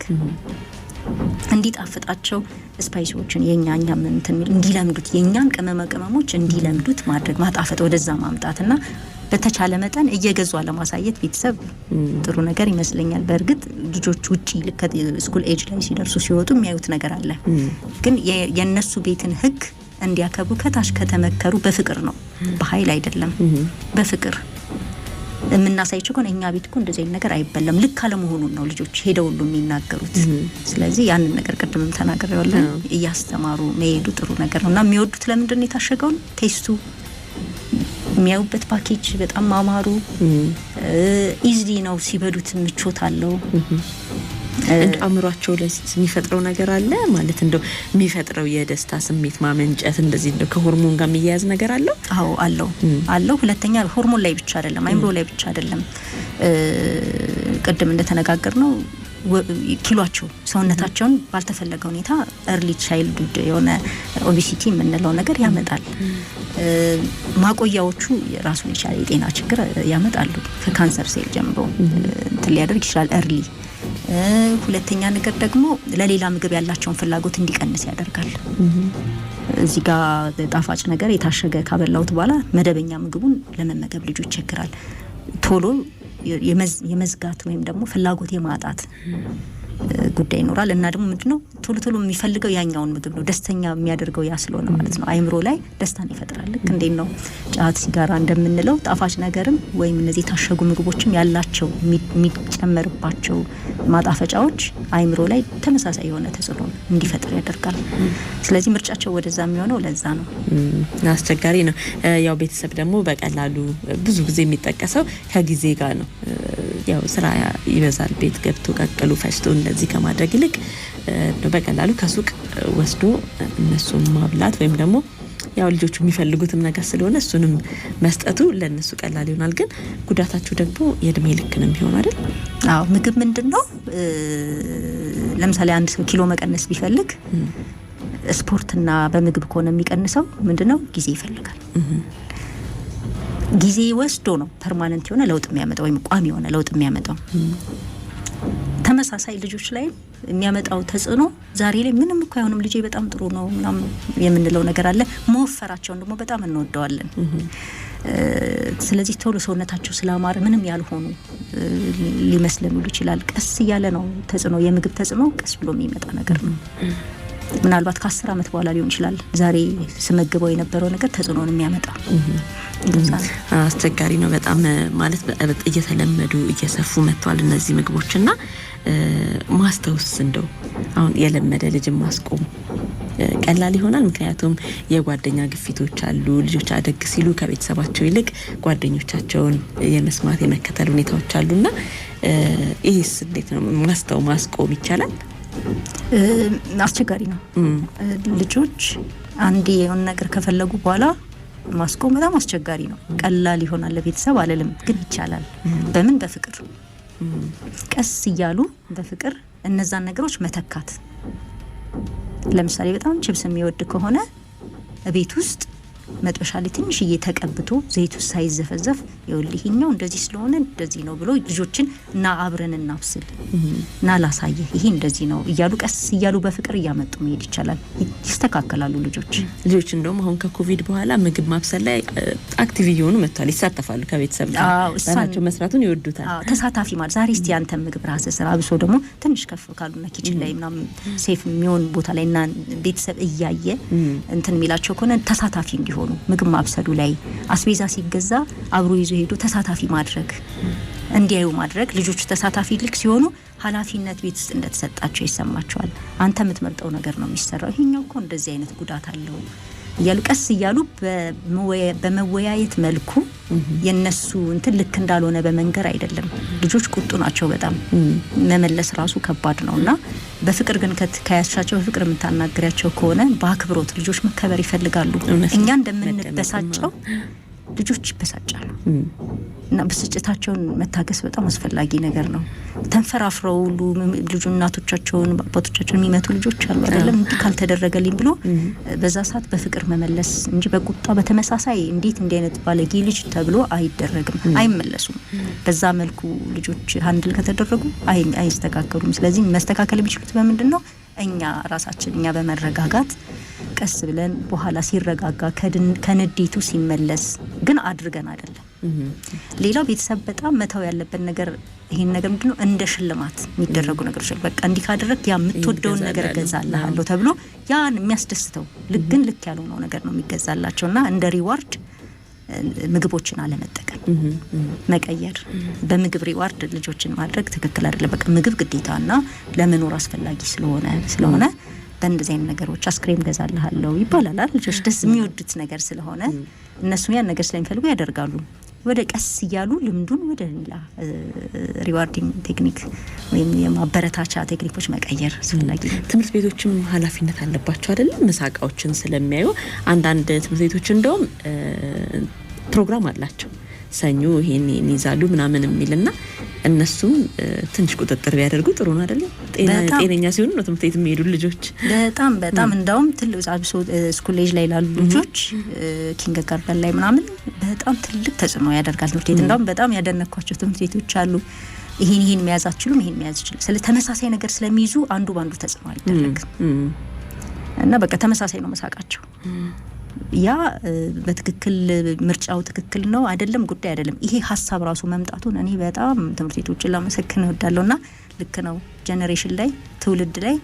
እንዲጣፍጣቸው ስፓይሲዎችን የኛኛ እንዲለምዱት የኛን ቅመሞች እንዲለምዱት ማድረግ ማጣፈጥ ወደዛ ማምጣትና በተቻለ መጠን እየገዙ ለማሳየት ቤተሰብ ጥሩ ነገር ይመስለኛል በእርግጥ ልጆች ውጪ ስኩል ኤጅ ላይ ሲደርሱ ሲወጡ የሚያዩት ነገር አለ ግን የነሱ ቤትን ህግ እንዲያከቡ ከታች ከተመከሩ በፍቅር ነው በኃይል አይደለም በፍቅር የምናሳይቸው ኮን እኛ ቤት እኮ እንደዚህ ነገር አይበለም ልክ አለ መሆኑን ነው ልጆች ሄደው ሁሉ የሚናገሩት ስለዚህ ያንን ነገር ቀድመም ተናግሬዋለሁ እያስተማሩ መሄዱ ጥሩ ነገር ነውና የሚወዱት ለምንድን ነው የታሸገው ቴስቱ የሚያዩበት ፓኬጅ በጣም ማማሩ ኢዝሊ ነው ሲበዱት ምቾት አለው አምሯቸው ላይ የሚፈጥረው ነገር አለ ማለት እንደው የሚፈጥረው የደስታ ስሜት ማመንጨት እንደዚህ እንደው ከሆርሞን ጋር የሚያያዝ ነገር አለው አዎ አለው ሁለተኛ ሆርሞን ላይ ብቻ አይደለም አይምሮ ላይ ብቻ አይደለም ቀደም እንደተነጋገርነው ኪሎአቸው ሰውነታቸውን ባልተፈለገ ሁኔታ early childhood የሆነ obesity የምንለው ነገር ያመጣል ማቆያዎቹ ራሱን የቻለ የጤና ችግር ያመጣሉ ከካንሰር ሴል ጀምሮ እንትን ሊያደርግ ይችላል early ሁለተኛ ነገር ደግሞ ለሌላ ምግብ ያላቸውን ፍላጎት እንዲቀንስ ያደርጋል እዚህ ጋር ጣፋጭ ነገር የታሸገ ካበላውት በኋላ መደበኛ ምግቡን ለመመገብ ልጆች ይቸግራል ቶሎ የመዝጋት ወይም ደግሞ ፍላጎት የማጣት ጉዳይ ይኖራል እና ደግሞ ምንድነው ቶሎ የሚፈልገው ያኛውን ምግብ ነው ደስተኛ የሚያደርገው ያ ስለሆነ ማለት ነው አይምሮ ላይ ደስታን ይፈጥራል ልክ እንዴት ነው ጫት ሲጋራ እንደምንለው ጣፋጭ ነገርም ወይም እነዚህ ታሸጉ ምግቦችም ያላቸው የሚጨመርባቸው ማጣፈጫዎች አይምሮ ላይ ተመሳሳይ የሆነ ተጽዕኖ እንዲፈጥር ያደርጋል ስለዚህ ምርጫቸው ወደዛ የሚሆነው ለዛ ነው አስቸጋሪ ነው ያው ቤተሰብ ደግሞ በቀላሉ ብዙ ጊዜ የሚጠቀሰው ከጊዜ ጋር ነው ያው ስራ ይበዛል ቤት ገብቶ ቀቅሉ ፈሽቶ እንደዚህ ከማድረግ ይልቅ በቀላሉ ከሱቅ ወስዶ እነሱን ማብላት ወይም ደግሞ ያው ልጆቹ የሚፈልጉትም ነገር ስለሆነ እሱንም መስጠቱ ለነሱ ቀላል ይሆናል ግን ጉዳታቸው ደግሞ የእድሜ ልክ ነው የሚሆነው አይደል አዎ ምግብ ምንድነው ለምሳሌ አንድ ሰው ኪሎ መቀነስ ቢፈልግ ስፖርትና በምግብ ከሆነ የሚቀንሰው ምንድነው ጊዜ ይፈልጋል። ጊዜ ወስዶ ነው ፐርማነንት የሆነ ለውጥ የሚያመጣው ወይም ቋሚ የሆነ ለውጥ የሚያመጣው። ተመሳሳይ ልጆች ላይ የሚያመጣው ተጽዕኖ ዛሬ ላይ ምንም እኮ አይሆንም ልጄ በጣም ጥሩ ነው ምናምን የምንለው ነገር አለ። መወፈራቸውን ደግሞ በጣም እንወደዋለን። ስለዚህ ቶሎ ሰውነታቸው ስላማረ ምንም ያልሆኑ ሊመስለን ይችላል። ቀስ እያለ ነው ተጽዕኖ፣ የምግብ ተጽዕኖ ቀስ ብሎ የሚመጣ ነገር ነው። ምናልባት ከ10 ዓመት በኋላ ሊሆን ይችላል ዛሬ ስመግበው የነበረው ነገር ተጽዕኖን የሚያመጣው። አስቸጋሪ ነው በጣም ማለት እየተለመዱ እየሰፉ መጥተዋል እነዚህ ምግቦችና ማስተውስ እንደው አሁን የለመደ ልጅ ማስቆም ቀላል ይሆናል። ምክንያቱም የጓደኛ ግፊቶች አሉ። ልጆች አደግ ሲሉ ከቤተሰባቸው ይልቅ ጓደኞቻቸውን የመስማት የመከተል ሁኔታዎች አሉና ይሄስ እንዴት ነው ማስቆም ይቻላል? አስቸጋሪ ነው። ልጆች አንዴ የሆነ ነገር ከፈለጉ በኋላ ማስቆም በጣም አስቸጋሪ ነው። ቀላል ይሆናል ለቤተሰብ አለልም፣ ግን ይቻላል። በምን? በፍቅር ቀስ እያሉ በፍቅር እነዛን ነገሮች መተካት። ለምሳሌ በጣም ቺፕስ የሚወድ ከሆነ ቤት ውስጥ መጥበሻ ላይ ትንሽዬ ተቀብቶ ዘይቱ ሳይዘፈዘፍ ይኸውልህኛው እንደዚህ ስለሆነ እንደዚህ ነው ብሎ ልጆችን እና አብረን እናብስል እና ላሳየህ ይሄ እንደዚህ ነው እያሉ ቀስ እያሉ በፍቅር እያመጡ መሄድ ይቻላል። ይስተካከላሉ ልጆች እንደውም አሁን ከኮቪድ በኋላ ምግብ ማብሰል ላይ አክቲቭ እየሆኑ መጥተዋል። ይሳተፋሉ ከቤተሰብ ጋር እሳቸው መስራቱን ይወዱታል። ተሳታፊ ማለት ዛሬ እስቲ አንተ ምግብ ራስህ ስራ ብሶ ደግሞ ትንሽ ከፍ ካሉና ኪችን ላይ ምናምን ሴፍ የሚሆን ቦታ ላይ እና ቤተሰብ እያየ እንትን የሚላቸው ከሆነ ተሳታፊ እንዲሆኑ ምግብ ማብሰሉ ላይ አስቤዛ ሲገዛ አብሮ ይዞ ሄዶ ተሳታፊ ማድረግ እንዲያዩ ማድረግ። ልጆች ተሳታፊ ልክ ሲሆኑ ኃላፊነት ቤት ውስጥ እንደተሰጣቸው ይሰማቸዋል። አንተ የምትመርጠው ነገር ነው የሚሰራው፣ ይሄኛው እኮ እንደዚህ አይነት ጉዳት አለው እያሉ ቀስ እያሉ በመወያየት መልኩ የነሱ እንትን ልክ እንዳልሆነ በመንገር አይደለም። ልጆች ቁጡ ናቸው በጣም መመለስ ራሱ ከባድ ነውና በፍቅር ግን ከያሻቸው በፍቅር የምታናግሪያቸው ከሆነ በአክብሮት ልጆች መከበር ይፈልጋሉ። እኛ እንደምንበሳጨው ልጆች ይበሳጫሉ እና ብስጭታቸውን መታገስ በጣም አስፈላጊ ነገር ነው። ተንፈራፍረው ሁሉ ልጁ እናቶቻቸውን አባቶቻቸውን የሚመቱ ልጆች አሉ አይደለም። እንዲህ ካልተደረገልኝ ብሎ በዛ ሰዓት በፍቅር መመለስ እንጂ በቁጣ በተመሳሳይ እንዴት እንዲህ አይነት ባለጌ ልጅ ተብሎ አይደረግም፣ አይመለሱም። በዛ መልኩ ልጆች ሃንድል ከተደረጉ አይስተካከሉም። ስለዚህ መስተካከል የሚችሉት በምንድነው? እኛ በመረጋጋት ቀስ ብለን በኋላ ሲረጋጋ ከንዴቱ ሲመለስ ግን አድርገን አይደለም። ሌላው ቤተሰብ በጣም መተው ያለበት ነገር ይሄን ነገር ምንድነው? እንደ ሽልማት የሚደረጉ ነገሮች በቃ እንዲህ ካደረክ ያ የምትወደውን ነገር ገዛልሃለሁ ተብሎ ያን የሚያስደስተው ልክ ያልሆነው ነገር ነው የሚገዛላቸውና እንደ ሪዋርድ ምግቦችን አለመጠቀም መቀየር። በምግብ ሪዋርድ ልጆችን ማድረግ ትክክል አይደለም። በቃ ምግብ ግዴታና ለመኖር አስፈላጊ ስለሆነ በእንደዚህ አይነት ነገሮች አስክሬም ገዛልሃለሁ ይባላል። ልጆች ደስ የሚወዱት ነገር ስለሆነ እነሱ ያን ነገር ስለሚፈልጉ ያደርጋሉ። ወደ ቀስ እያሉ ልምዱን ወደ ሌላ ሪዋርዲንግ ቴክኒክ ወይም የማበረታቻ ቴክኒኮች መቀየር አስፈላጊ ነው። ትምህርት ቤቶችም ኃላፊነት አለባቸው አይደለም? ምሳቃዎችን ስለሚያዩ አንዳንድ ትምህርት ቤቶች እንደውም ፕሮግራም አላቸው ሰኞ ይሄን ይዛሉ ምናምን የሚልና እነሱም ትንሽ ቁጥጥር ቢያደርጉ ጥሩ ነው አይደለም? ጤነኛ ሲሆኑ ነው ትምህርት ቤት የሚሄዱ ልጆች። በጣም እንደውም ትልቅ አብሶ ስኩል ኤጅ ላይ ላሉ ልጆች ኪንደርጋርተን ላይ ምናምን በጣም ትልቅ ተጽዕኖ ያደርጋል ትምህርት ቤት። እንደውም በጣም ያደነኳቸው ትምህርት ቤቶች አሉ። ይሄን መያዝ አትችሉም፣ ይሄን መያዝ ይችላል። ስለ ተመሳሳይ ነገር ስለሚይዙ አንዱ ባንዱ ተጽዕኖ አይደረግም እና በቃ ተመሳሳይ ነው መሳቃቸው። ያ በትክክል ምርጫው ትክክል ነው አይደለም ጉዳይ አይደለም። ይሄ ሀሳብ ራሱ መምጣቱን እኔ በጣም ትምህርት ቤቶችን ላመሰግን እወዳለሁና ልክ ነው። ጄኔሬሽን ላይ ትውልድ ላይ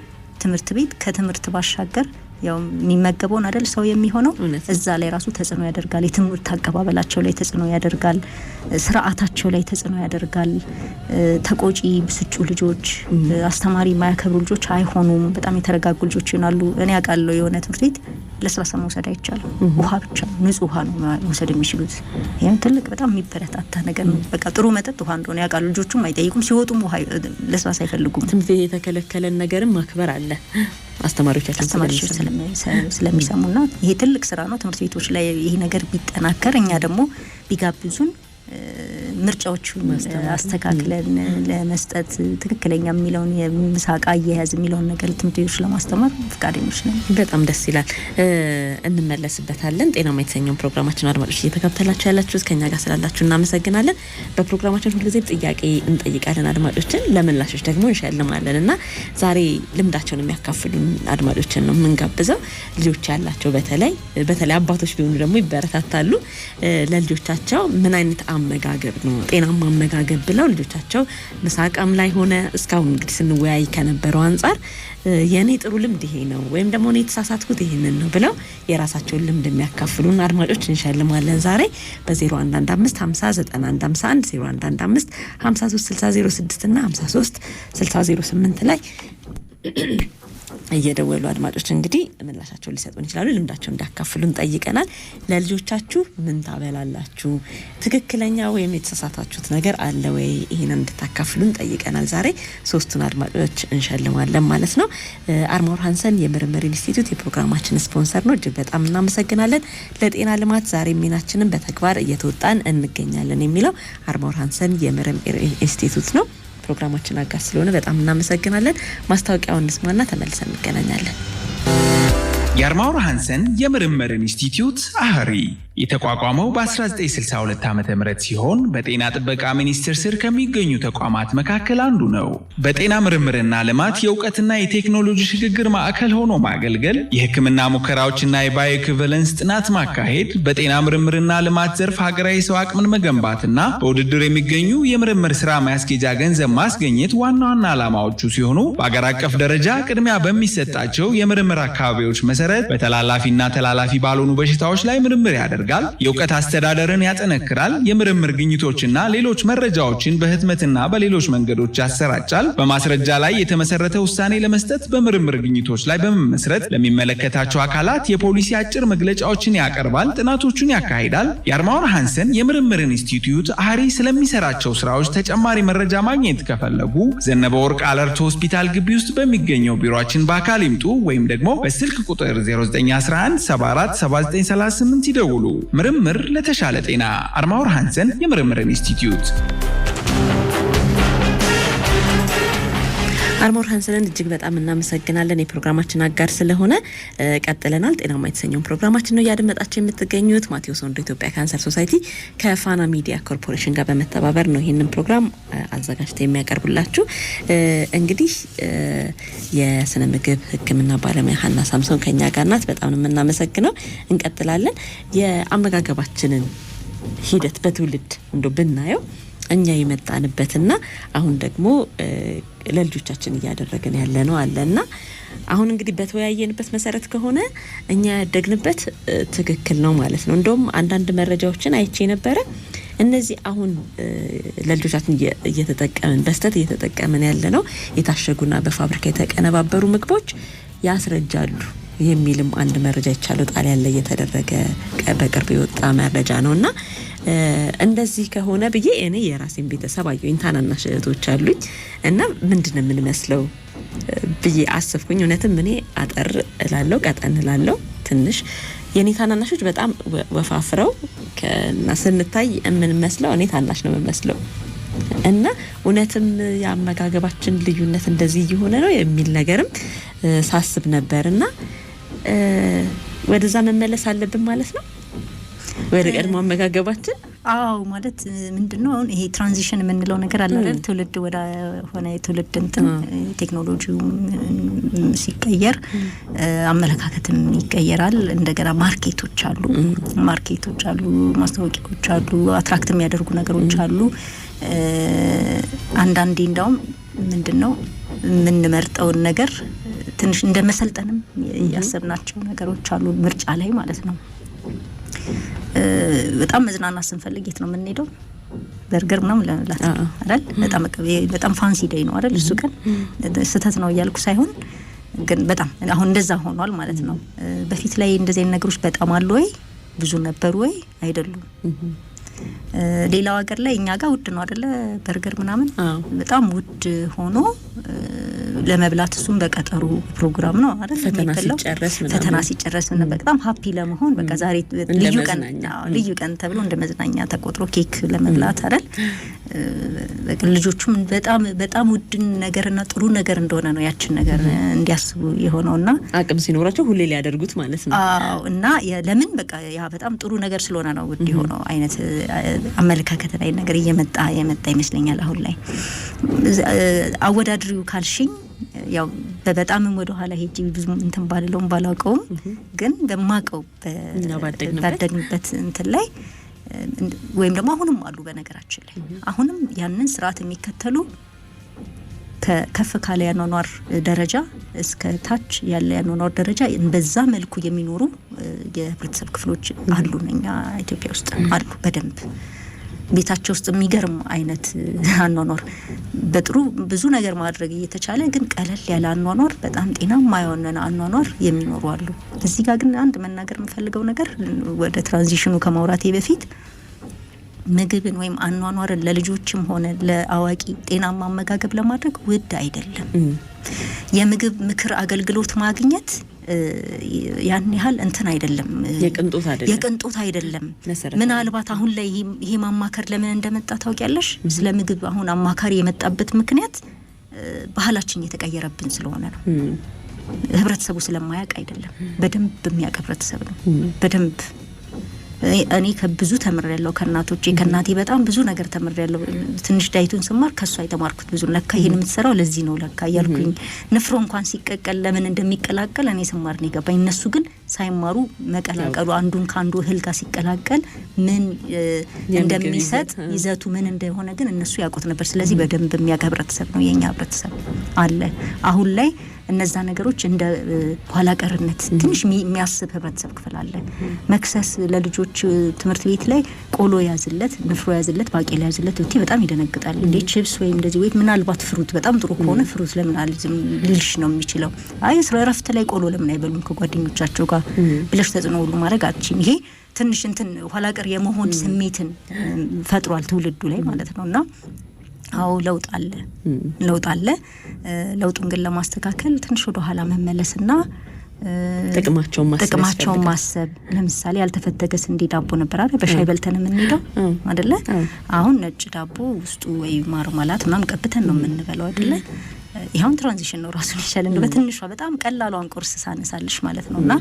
ትምህርት ቤት ከትምህርት ባሻገር ያው የሚመገበውን አይደል ሰው የሚሆነው እዛ ላይ ራሱ ተጽዕኖ ያደርጋል። የትምህርት አቀባበላቸው ላይ ተጽዕኖ ያደርጋል። ስርዓታቸው ላይ ተጽዕኖ ያደርጋል። ተቆጪ ብስጩ ልጆች፣ አስተማሪ የማያከብሩ ልጆች አይሆኑም። በጣም የተረጋጉ ልጆች ይሆናሉ። እኔ አውቃለሁ የሆነ ትምህርት ቤት ለስላሳ መውሰድ አይቻልም። ውሃ ብቻ ንጹህ ውሃ ነው መውሰድ የሚችሉት። ይሄም ትልቅ በጣም የሚበረታታ ነገር ነው። በቃ ጥሩ መጠጥ ውሃ እንደሆነ ያውቃሉ። ልጆቹም አይጠይቁም። ሲወጡም ውሃ ለስላሳ አይፈልጉም። ትምህርት ቤት የተከለከለን ነገርም ማክበር አለ አስተማሪዎቻችን ስለሚሰሙና ይሄ ትልቅ ስራ ነው። ትምህርት ቤቶች ላይ ይሄ ነገር ቢጠናከር እኛ ደግሞ ቢጋብዙን ምርጫዎቹን አስተካክለን ለመስጠት ትክክለኛ የሚለውን የምሳቃ አያያዝ የሚለውን ነገር ትምትዩሽ ለማስተማር ፍቃደኞች ነን። በጣም ደስ ይላል። እንመለስበታለን። ጤናማ የተሰኘው ፕሮግራማችን አድማጮች እየተከታተላችሁ ያላችሁት ከኛ ጋር ስላላችሁ እናመሰግናለን። በፕሮግራማችን ሁልጊዜ ጥያቄ እንጠይቃለን አድማጮችን፣ ለምላሾች ደግሞ እንሸልማለን እና ዛሬ ልምዳቸውን የሚያካፍሉን አድማጮችን ነው የምንጋብዘው። ልጆች ያላቸው በተለይ አባቶች ቢሆኑ ደግሞ ይበረታታሉ። ለልጆቻቸው ምን አይነት አመጋገብ ነው ጤናማ አመጋገብ ብለው ልጆቻቸው ምሳቃም ላይ ሆነ እስካሁን እንግዲህ ስንወያይ ከነበረው አንፃር የኔ ጥሩ ልምድ ይሄ ነው ወይም ደግሞ እኔ ተሳሳትኩት ይሄንን ነው ብለው የራሳቸውን ልምድ የሚያካፍሉን አድማጮች እንሸልማለን። ዛሬ በ0115 50 9151 0115 536006 እና 536008 ላይ እየደወሉ አድማጮች እንግዲህ ምላሻቸውን ሊሰጡን ይችላሉ። ልምዳቸውን እንዳካፍሉን ጠይቀናል። ለልጆቻችሁ ምን ታበላላችሁ? ትክክለኛ ወይም የተሳሳታችሁት ነገር አለ ወይ? ይሄንን እንድታካፍሉን ጠይቀናል። ዛሬ 3ቱን አድማጮች እንሸልማለን ማለት ነው። አርማወር ሃንሰን የምርምር ኢንስቲትዩት የፕሮግራማችን ስፖንሰር ነው። እጅግ በጣም እናመሰግናለን። ለጤና ልማት ዛሬ ሚናችንን በተግባር እየተወጣን እንገኛለን የሚለው አርማወር ሃንሰን የምርምር ኢንስቲትዩት ነው። ፕሮግራማችን አጋር ስለሆነ በጣም እናመሰግናለን። ማስታወቂያውን እንስማና ተመልሰን እንገናኛለን። የአርማወር ሃንሰን የምርምር ኢንስቲትዩት አህሪ የተቋቋመው በ1962 ዓመተ ምህረት ሲሆን በጤና ጥበቃ ሚኒስቴር ስር ከሚገኙ ተቋማት መካከል አንዱ ነው። በጤና ምርምርና ልማት የእውቀትና የቴክኖሎጂ ሽግግር ማዕከል ሆኖ ማገልገል፣ የሕክምና ሙከራዎችና የባዮኢኩቫለንስ ጥናት ማካሄድ፣ በጤና ምርምርና ልማት ዘርፍ ሀገራዊ ሰው አቅምን መገንባትና በውድድር የሚገኙ የምርምር ስራ ማስኬጃ ገንዘብ ማስገኘት ዋና ዋና ዓላማዎቹ ሲሆኑ በአገር አቀፍ ደረጃ ቅድሚያ በሚሰጣቸው የምርምር አካባቢዎች መሰረት በተላላፊና ተላላፊ ባልሆኑ በሽታዎች ላይ ምርምር ያደርጋል። የእውቀት አስተዳደርን ያጠነክራል። የምርምር ግኝቶችና ሌሎች መረጃዎችን በህትመትና በሌሎች መንገዶች ያሰራጫል። በማስረጃ ላይ የተመሰረተ ውሳኔ ለመስጠት በምርምር ግኝቶች ላይ በመመስረት ለሚመለከታቸው አካላት የፖሊሲ አጭር መግለጫዎችን ያቀርባል፣ ጥናቶችን ያካሂዳል። የአርማወር ሃንሰን የምርምር ኢንስቲትዩት አህሪ ስለሚሰራቸው ስራዎች ተጨማሪ መረጃ ማግኘት ከፈለጉ ዘነበ ወርቅ አለርት ሆስፒታል ግቢ ውስጥ በሚገኘው ቢሮአችን በአካል ይምጡ ወይም ደግሞ በስልክ ቁጥር 0911 74 7938 ይደውሉ። ምርምር ለተሻለ ጤና። አርማወር ሃንሰን የምርምር ኢንስቲትዩት። አርማወር ሃንሰንን እጅግ በጣም እናመሰግናለን። የፕሮግራማችን አጋር ስለሆነ ቀጥለናል። ጤናማ የተሰኘው ፕሮግራማችን ነው ያደመጣችሁ የምትገኙት። ማቴዎስ ወንዶ ኢትዮጵያ ካንሰር ሶሳይቲ ከፋና ሚዲያ ኮርፖሬሽን ጋር በመተባበር ነው ይህንን ፕሮግራም አዘጋጅተው የሚያቀርቡላችሁ። እንግዲህ የስነ ምግብ ሕክምና ባለሙያ ሀና ሳምሶን ከኛ ጋር ናት። በጣም ነው የምናመሰግነው። እንቀጥላለን። የአመጋገባችንን ሂደት በትውልድ እንዶ ብናየው እኛ የመጣንበትና አሁን ደግሞ ለልጆቻችን እያደረግን ያለ ነው አለና አሁን እንግዲህ በተወያየንበት መሰረት ከሆነ እኛ ያደግንበት ትክክል ነው ማለት ነው። እንደውም አንዳንድ መረጃዎችን አይቼ ነበረ። እነዚህ አሁን ለልጆቻችን እየተጠቀምን በስተት እየተጠቀምን ያለ ነው የታሸጉና በፋብሪካ የተቀነባበሩ ምግቦች ያስረጃሉ የሚልም አንድ መረጃ ይቻለው ጣሊያን ላይ የተደረገ በቅርብ የወጣ መረጃ ነውና እንደዚህ ከሆነ ብዬ እኔ የራሴን ቤተሰብ አየሁኝ። ታናናሽ እህቶች አሉኝ እና ምንድነው የምንመስለው ብዬ አስብኩኝ። እውነትም እኔ አጠር እላለሁ፣ ቀጠን እላለሁ ትንሽ። የኔ ታናናሾች በጣም ወፋፍረው እና ስንታይ የምንመስለው እኔ ታናሽ ነው የምመስለው እና እውነትም የአመጋገባችን ልዩነት እንደዚህ እየሆነ ነው የሚል ነገርም ሳስብ ነበርና ወደዛ መመለስ አለብን ማለት ነው ወደ ቀድሞ አመጋገባችን። አዎ ማለት ምንድነው አሁን ይሄ ትራንዚሽን የምንለው ነገር አለ አይደል? ትውልድ ወደ ሆነ ትውልድ እንትን ቴክኖሎጂው ሲቀየር አመለካከትም ይቀየራል። እንደገና ማርኬቶች አሉ፣ ማስታወቂያዎች አሉ፣ አትራክት የሚያደርጉ ነገሮች አሉ። አንዳንዴ እንደውም ምንድነው የምንመርጠውን ነገር ትንሽ እንደመሰልጠንም ያሰብናቸው ነገሮች አሉ ምርጫ ላይ ማለት ነው። በጣም መዝናናት ስንፈልግ የት ነው የምንሄደው? በርገር ምናምን ለመብላት አይደል? በጣም ፋንሲ ዴይ ነው አይደል? እሱ ቀን ስህተት ነው እያልኩ ሳይሆን ግን በጣም አሁን እንደዛ ሆኗል ማለት ነው። በፊት ላይ እንደዚህ አይነት ነገሮች በጣም አሉ ወይ? ብዙ ነበሩ ወይ? አይደሉም። ሌላው ሀገር ላይ እኛ ጋር ውድ ነው አይደለ? በርገር ምናምን በጣም ውድ ሆኖ ለመብላት እሱም በቀጠሩ ፕሮግራም ነው አይደል? ፈተና ሲጨረስ ነው በጣም ሃፒ ለመሆን በቃ ዛሬ ልዩ ቀን ተብሎ እንደ መዝናኛ ተቆጥሮ ኬክ ለመብላት አይደል? ልጆቹም በጣም ውድ ነገርና ጥሩ ነገር እንደሆነ ነው ያችን ነገር እንዲያስቡ የሆነውና አቅም ሲኖራቸው ሁሌ ሊያደርጉት ማለት ነው። አዎ እና ለምን በቃ ያ በጣም ጥሩ ነገር ስለሆነ ነው ውድ የሆነው አይነት አመለካከት ላይ ነገር የመጣ ይመስለኛል አሁን ላይ። አወዳድሪው ካልሽኝ ያው በጣም ወደ ኋላ ሄጂ ብዙ እንትን ባላውቀውም ግን በማቀው ባደግንበት እንትን ላይ ወይም ደግሞ አሁንም አሉ በነገራችን ላይ አሁንም ያንን ስርዓት የሚከተሉ ከከፍ ካለ ያኗኗር ደረጃ እስከ ታች ያለ ያኗኗር ደረጃ በዛ መልኩ የሚኖሩ የህብረተሰብ ክፍሎች አሉ እኛ ኢትዮጵያ ውስጥ አሉ በደንብ ቤታቸው ውስጥ የሚገርም አይነት አኗኗር በጥሩ ብዙ ነገር ማድረግ እየተቻለ ግን ቀለል ያለ አኗኗር በጣም ጤናማ የሆነ አኗኗር የሚኖሩ አሉ። እዚህ ጋር ግን አንድ መናገር የምፈልገው ነገር ወደ ትራንዚሽኑ ከማውራቴ በፊት ምግብን ወይም አኗኗርን ለልጆችም ሆነ ለአዋቂ ጤናማ አመጋገብ ለማድረግ ውድ አይደለም። የምግብ ምክር አገልግሎት ማግኘት ያን ያህል እንትን አይደለም፣ የቅንጦት አይደለም። ምናልባት አሁን ላይ ይሄ ማማከር ለምን እንደመጣ ታውቂያለሽ? ስለ ምግብ አሁን አማካሪ የመጣበት ምክንያት ባህላችን የተቀየረብን ስለሆነ ነው። ህብረተሰቡ ስለማያውቅ አይደለም፣ በደንብ የሚያውቅ ህብረተሰብ ነው። በደንብ እኔ ከብዙ ተምሬያለሁ ከእናቴ በጣም ብዙ ነገር ተምሬያለሁ። ትንሽ ዳይቱን ስማር ከሷ የተማርኩት ብዙ ለካ ይሄን የምትሰራው ለዚህ ነው ለካ ያልኩኝ። ንፍሮ እንኳን ሲቀቀል ለምን እንደሚቀላቀል እኔ ስማር ነው የገባኝ። እነሱ ግን ሳይማሩ መቀላቀሉ አንዱን ካንዱ እህል ጋር ሲቀላቀል ምን እንደሚሰጥ ይዘቱ ምን እንደሆነ ግን እነሱ ያውቁት ነበር። ስለዚህ በደንብ የሚያውቅ ህብረተሰብ ነው የኛ ህብረተሰብ አለ። አሁን ላይ እነዛ ነገሮች እንደ ኋላ ቀርነት ትንሽ የሚያስብ ህብረተሰብ ክፍል አለ። መክሰስ ለልጆች ትምህርት ቤት ላይ ቆሎ ያዝለት፣ ንፍሮ ያዝለት፣ ባቄላ ያዝለት ብቻ በጣም ይደነግጣል። እንዴ ቺፕስ ወይም እንደዚህ ወይ ምናልባት ፍሩት በጣም ጥሩ ከሆነ ፍሩት ለምን አልዝም ልልሽ ነው የሚችለው። አይ ስለ እረፍት ላይ ቆሎ ለምን አይበሉም ከጓደኞቻቸው ጋር ብለሽ ተጽዕኖ ሁሉ ማድረግ አትችይም። ይሄ ትንሽ እንትን ኋላ ቀር የመሆን ስሜትን ፈጥሯል ትውልዱ ላይ ማለት ነውና አው ለውጥ አለ። ለውጡን ግን ለማስተካከል ትንሽ ወደ ኋላ መመለስና ጥቅማቸውን ማሰብ። ለምሳሌ ያልተፈተገ ስንዴ ዳቦ ነበር አይደል በሻይ በልተን የምንሄደው አይደለ? አሁን ነጭ ዳቦ ውስጡ ወይ ማርማላት ምናምን ቀብተን ነው የምንበላው አይደለ? ይሄን ትራንዚሽን ነው ራሱን ይቻላል ነው በትንሿ በጣም ቀላሏን ቁርስ ሳነሳልሽ ማለት ነውና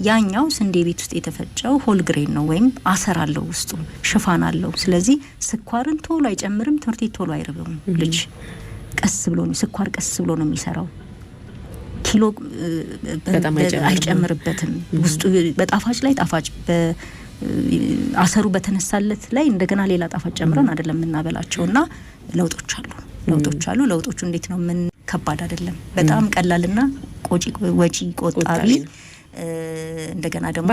ያኛው ስንዴ ቤት ውስጥ የተፈጨው ሆል ግሬን ነው ወይም አሰር አለው ውስጡ ሽፋን አለው። ስለዚህ ስኳርን ቶሎ አይጨምርም፣ ትምህርት ቤት ቶሎ አይርብም። ልጅ ቀስ ብሎ ነው ስኳር ቀስ ብሎ ነው የሚሰራው። ኪሎ አይጨምርበትም። ውስጡ በጣፋጭ ላይ ጣፋጭ አሰሩ በተነሳለት ላይ እንደገና ሌላ ጣፋጭ ጨምረን አይደለም እናበላቸውና ለውጦች አሉ። ለውጦቹ እንዴት ነው? ምን ከባድ አይደለም። በጣም ቀላልና ወጪ ቆጣቢ እንደገና ደግሞ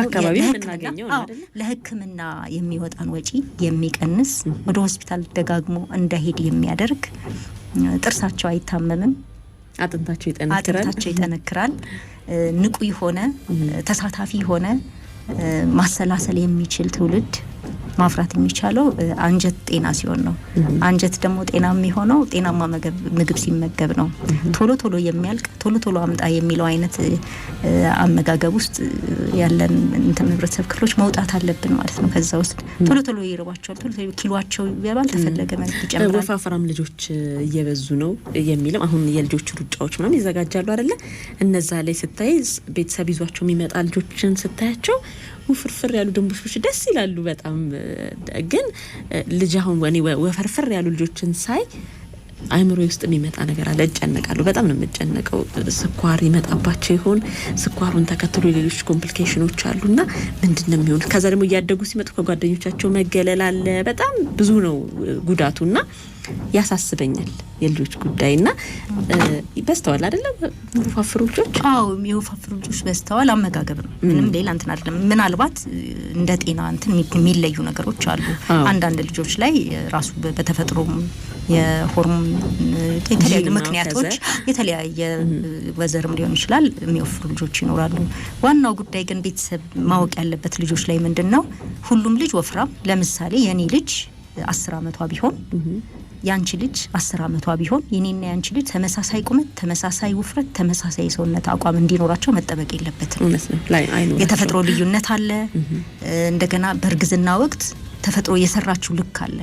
ለሕክምና የሚወጣን ወጪ የሚቀንስ ወደ ሆስፒታል ደጋግሞ እንዳይሄድ የሚያደርግ ጥርሳቸው አይታመምም፣ አጥንታቸው ይጠነክራል፣ ንቁ የሆነ ተሳታፊ የሆነ ማሰላሰል የሚችል ትውልድ ማፍራት የሚቻለው አንጀት ጤና ሲሆን ነው። አንጀት ደግሞ ጤና የሚሆነው ጤናማ ምግብ ሲመገብ ነው። ቶሎ የሚያልቅ ቶሎ አምጣ የሚለው አይነት አመጋገብ ውስጥ ያለን ህብረተሰብ ክፍሎች መውጣት አለብን ማለት ነው። ከዛ ውስጥ ቶሎ ይርባቸዋል፣ ቶሎ ኪሏቸው ያልተፈለገ መልክ ይጨምራል። ወፋፍራም ልጆች እየበዙ ነው የሚልም አሁን የልጆች ሩጫዎች ምናምን ይዘጋጃሉ አይደለ? እነዛ ላይ ስታይ ቤተሰብ ይዟቸው የሚመጣ ልጆችን ስታያቸው ወፍርፍር ያሉ ደንቦች ደስ ይላሉ በጣም። ግን ልጅ አሁን ወፈርፍር ያሉ ልጆችን ሳይ አይምሮ ውስጥ የሚመጣ ነገር አለ። እጨነቃለሁ፣ በጣም ነው የምጨነቀው። ስኳር ይመጣባቸው ይሆን? ስኳሩን ተከትሎ ሌሎች ኮምፕሊኬሽኖች አሉና ምንድነው የሚሆን? ከዛ ደግሞ እያደጉ ሲመጡ ከጓደኞቻቸው መገለል አለ። በጣም ብዙ ነው ጉዳቱና ያሳስበኛል የልጆች ጉዳይና በስተዋል አይደለም ወፋፍሩ ልጆች። አዎ የሚወፋፍሩ ልጆች በስተዋል አመጋገብ ነው፣ ምንም ሌላ እንትን አይደለም። ምናልባት እንደ ጤና እንትን የሚለዩ ነገሮች አሉ። አንዳንድ ልጆች ላይ ራሱ በተፈጥሮ የሆርሞን የተለያዩ ምክንያቶች የተለያየ ወዘርም ሊሆን ይችላል የሚወፍሩ ልጆች ይኖራሉ። ዋናው ጉዳይ ግን ቤተሰብ ማወቅ ያለበት ልጆች ላይ ምንድነው፣ ሁሉም ልጅ ወፍራም ለምሳሌ የኔ ልጅ 10 አመቷ ቢሆን ያንቺ ልጅ 10 አመቷ ቢሆን የኔና ያንቺ ልጅ ተመሳሳይ ቁመት ተመሳሳይ ውፍረት ተመሳሳይ ሰውነት አቋም እንዲኖራቸው መጠበቅ የለበትም የተፈጥሮ ልዩነት አለ እንደገና በርግዝና ወቅት ተፈጥሮ የሰራችው ልክ አለ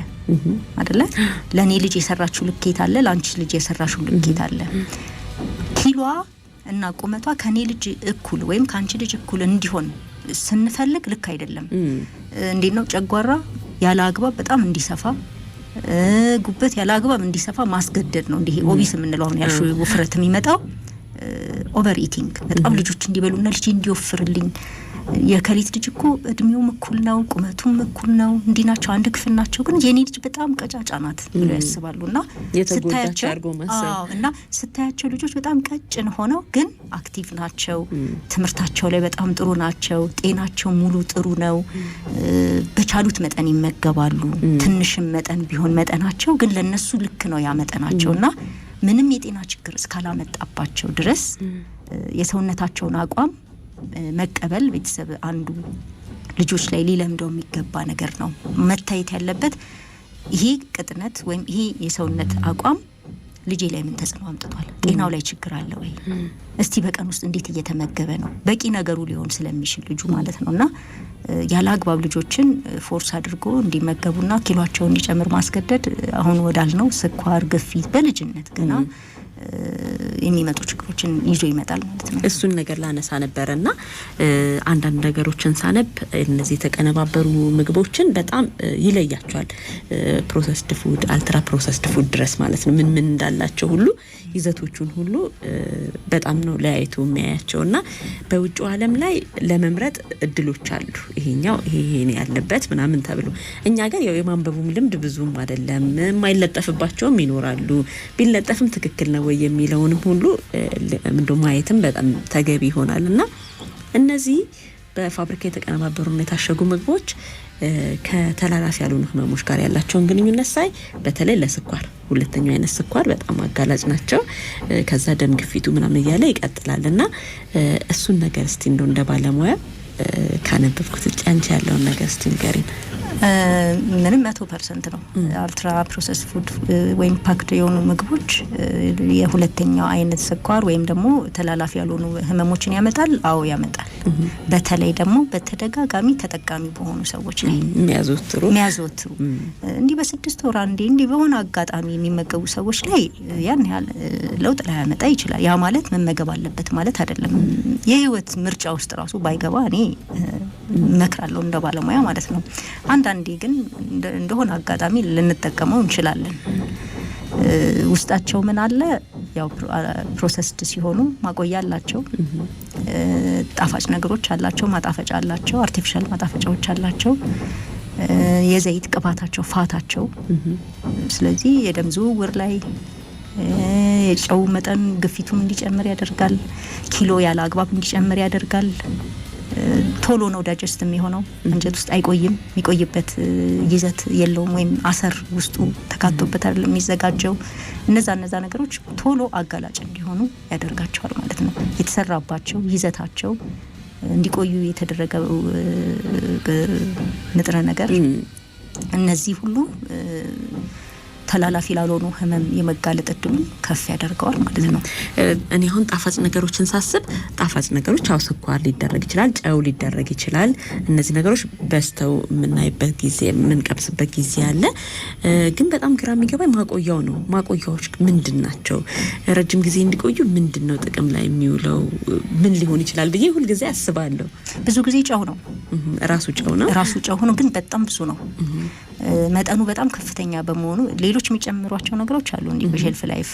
አይደለ ለኔ ልጅ የሰራችው ልኬት አለ ላንቺ ልጅ የሰራችው ልኬት አለ ኪሎዋ እና ቁመቷ ከኔ ልጅ እኩል ወይም ካንቺ ልጅ እኩል እንዲሆን ስንፈልግ ልክ አይደለም እንዴት ነው ጨጓራ ያለ አግባብ በጣም እንዲሰፋ ጉበት ያለ አግባብ እንዲሰፋ ማስገደድ ነው እንዴ ኦቢስ የምንለው ነው ያልሽው ውፍረት የሚመጣው ኦቨር ኢቲንግ በጣም ልጆች እንዲበሉና ልጅ እንዲወፍርልኝ የከሊት ልጅ እኮ እድሜው እኩል ነው ቁመቱም እኩል ነው እንዲናቸው አንድ ክፍል ናቸው ግን የኔ ልጅ በጣም ቀጫጫ ናት ብለው ያስባሉና ስታያቸው ልጆች በጣም ቀጭን ሆነው ግን አክቲቭ ናቸው ትምርታቸው ላይ በጣም ጥሩ ናቸው ጤናቸው ሙሉ ጥሩ ነው በቻሉት መጠን ይመገባሉ ትንሽም መጠን ቢሆን መጠናቸው ግን ለነሱ ልክ ነው ያመጣናቸውና ምንም የጤና ችግር እስካላመጣባቸው ድረስ የሰውነታቸውን አቋም መቀበል ቤተሰብ አንዱ ልጆች ላይ ሊለምደው የሚገባ ነገር ነው መታየት ያለበት ይሄ ቅጥነት ወይም ይሄ የሰውነት አቋም ልጄ ላይ ምን ተጽዕኖ አምጥቷል ጤናው ላይ ችግር አለ ወይ እስቲ በቀን ውስጥ እንዴት እየተመገበ ነው በቂ ነገሩ ሊሆን ስለሚችል ልጁ ማለት ነውና ያለ አግባብ ልጆችን ፎርስ አድርጎ እንዲመገቡና ኪሎአቸውን እንዲጨምር ማስገደድ አሁን ወዳልነው ስኳር ግፊት በልጅነት ገና የሚመጡ ችግሮችን ይዞ ይመጣል ማለት ነው እሱን ነገር ላነሳ ነበርና አንዳንድ ነገሮችን ሳነብ እነዚህ ተቀነባበሩ ምግቦችን በጣም ይለያቸዋል ፕሮሰስድ ፉድ አልትራ ፕሮሰስድ ፉድ ድረስ ማለት ነው ምን እንዳላቸው ሁሉ ይዘቶቹን ሁሉ በጣም ነው ለያይቶ የሚያያቸውና በውጭ ዓለም ላይ ለመምረጥ እድሎች አሉ ይሄኛው ይሄ ያለበት ምናምን ተብሎ እኛ ጋር ያው የማንበቡም ልምድ ብዙም አይደለም ማይለጠፍባቸውም ይኖራሉ ቢለጠፍም ትክክል ነው ወይ የሚለውንም ሁሉ እንደው ማየትም በጣም ተገቢ ይሆናልና እነዚህ በፋብሪካ የተቀነባበሩና የታሸጉ ምግቦች ከተላላፊ ያሉን ህመሞች ጋር ያላቸውን ግንኙነት ሳይ በተለይ ለስኳር ሁለተኛው አይነት ስኳር በጣም አጋላጭ ናቸው ከዛ ደም ግፊቱ ምናምን ያለ ይቀጥላልና እሱን ነገር እስቲ እንደ ባለሙያ ካነበብኩት ጫንቻ ያለውን ነገር እስቲ ንገሪን ምንም 100% ነው አልትራ ፕሮሰስ ፉድ ወይም ፓክድ የሆኑ ምግቦች የሁለተኛው አይነት ስኳር ወይም ደግሞ ተላላፊ ያልሆኑ ህመሞችን ያመጣል አዎ ያመጣል በተለይ ደግሞ በተደጋጋሚ ተጠቃሚ በሆኑ ሰዎች ላይ የሚያዘወትሩ እንዲ በ6 ወር አንዴ እንዲ በሆነ አጋጣሚ የሚመገቡ ሰዎች ላይ ያን ያህል ለውጥ ላይ ያመጣ ይችላል ያ ማለት መመገብ አለበት ማለት አይደለም የህይወት ምርጫ ውስጥ ራሱ ባይገባ እኔ መክራለሁ እንደ ባለሙያ ማለት ነው አንዳንዴ ግን እንደሆነ አጋጣሚ ልንጠቀመው እንችላለን ውስጣቸው ምን አለ ያው ፕሮሰስድ ሲሆኑ ማቆያ አላቸው ጣፋጭ ነገሮች አላቸው ማጣፈጫ አላቸው አርቲፊሻል ማጣፈጫዎች አላቸው የዘይት ቅባታቸው ፋታቸው ስለዚህ የደም ዝውውር ላይ የጨው መጠን ግፊቱን እንዲጨምር ያደርጋል ኪሎ ያለ አግባብ እንዲጨምር ያደርጋል ቶሎ ነው ዳይጀስት የሚሆነው አንጀት ውስጥ አይቆይም የሚቆይበት ይዘት የለውም ወይም አሰር ውስጡ ተካቶበት አይደለም የሚዘጋጀው እነዛ ነገሮች ቶሎ አጋላጭ እንዲሆኑ ያደርጋቸዋል ማለት ነው የተሰራባቸው ይዘታቸው እንዲቆዩ የተደረገው ንጥረ ነገር እነዚህ ሁሉ ተላላፊ ላልሆኑ ህመም የመጋለጥ እድሉ ከፍ ያደርገዋል ማለት ነው እኔ አሁን ጣፋጭ ነገሮችን ሳስብ ጣፋጭ ነገሮች አው ስኳር ሊደረግ ይችላል ጨው ሊደረግ ይችላል እነዚህ ነገሮች በስተው የምናይበት ጊዜ የምንቀምስበት ጊዜ አለ ግን በጣም ግራ የሚገባኝ ማቆያው ነው ማቆያዎች ምንድናቸው ረጅም ጊዜ እንዲቆዩ ምንድነው ጥቅም ላይ የሚውለው ምን ሊሆን ይችላል ብዬ ሁሉ ጊዜ አስባለሁ ብዙ ጊዜ ጨው ነው ራሱ ጨው ነው ግን በጣም ብዙ ነው መጠኑ በጣም ከፍተኛ በመሆኑ ሌሎች የሚጨምሯቸው ነገሮች አሉ እንዴ በሼልፍ ላይፍ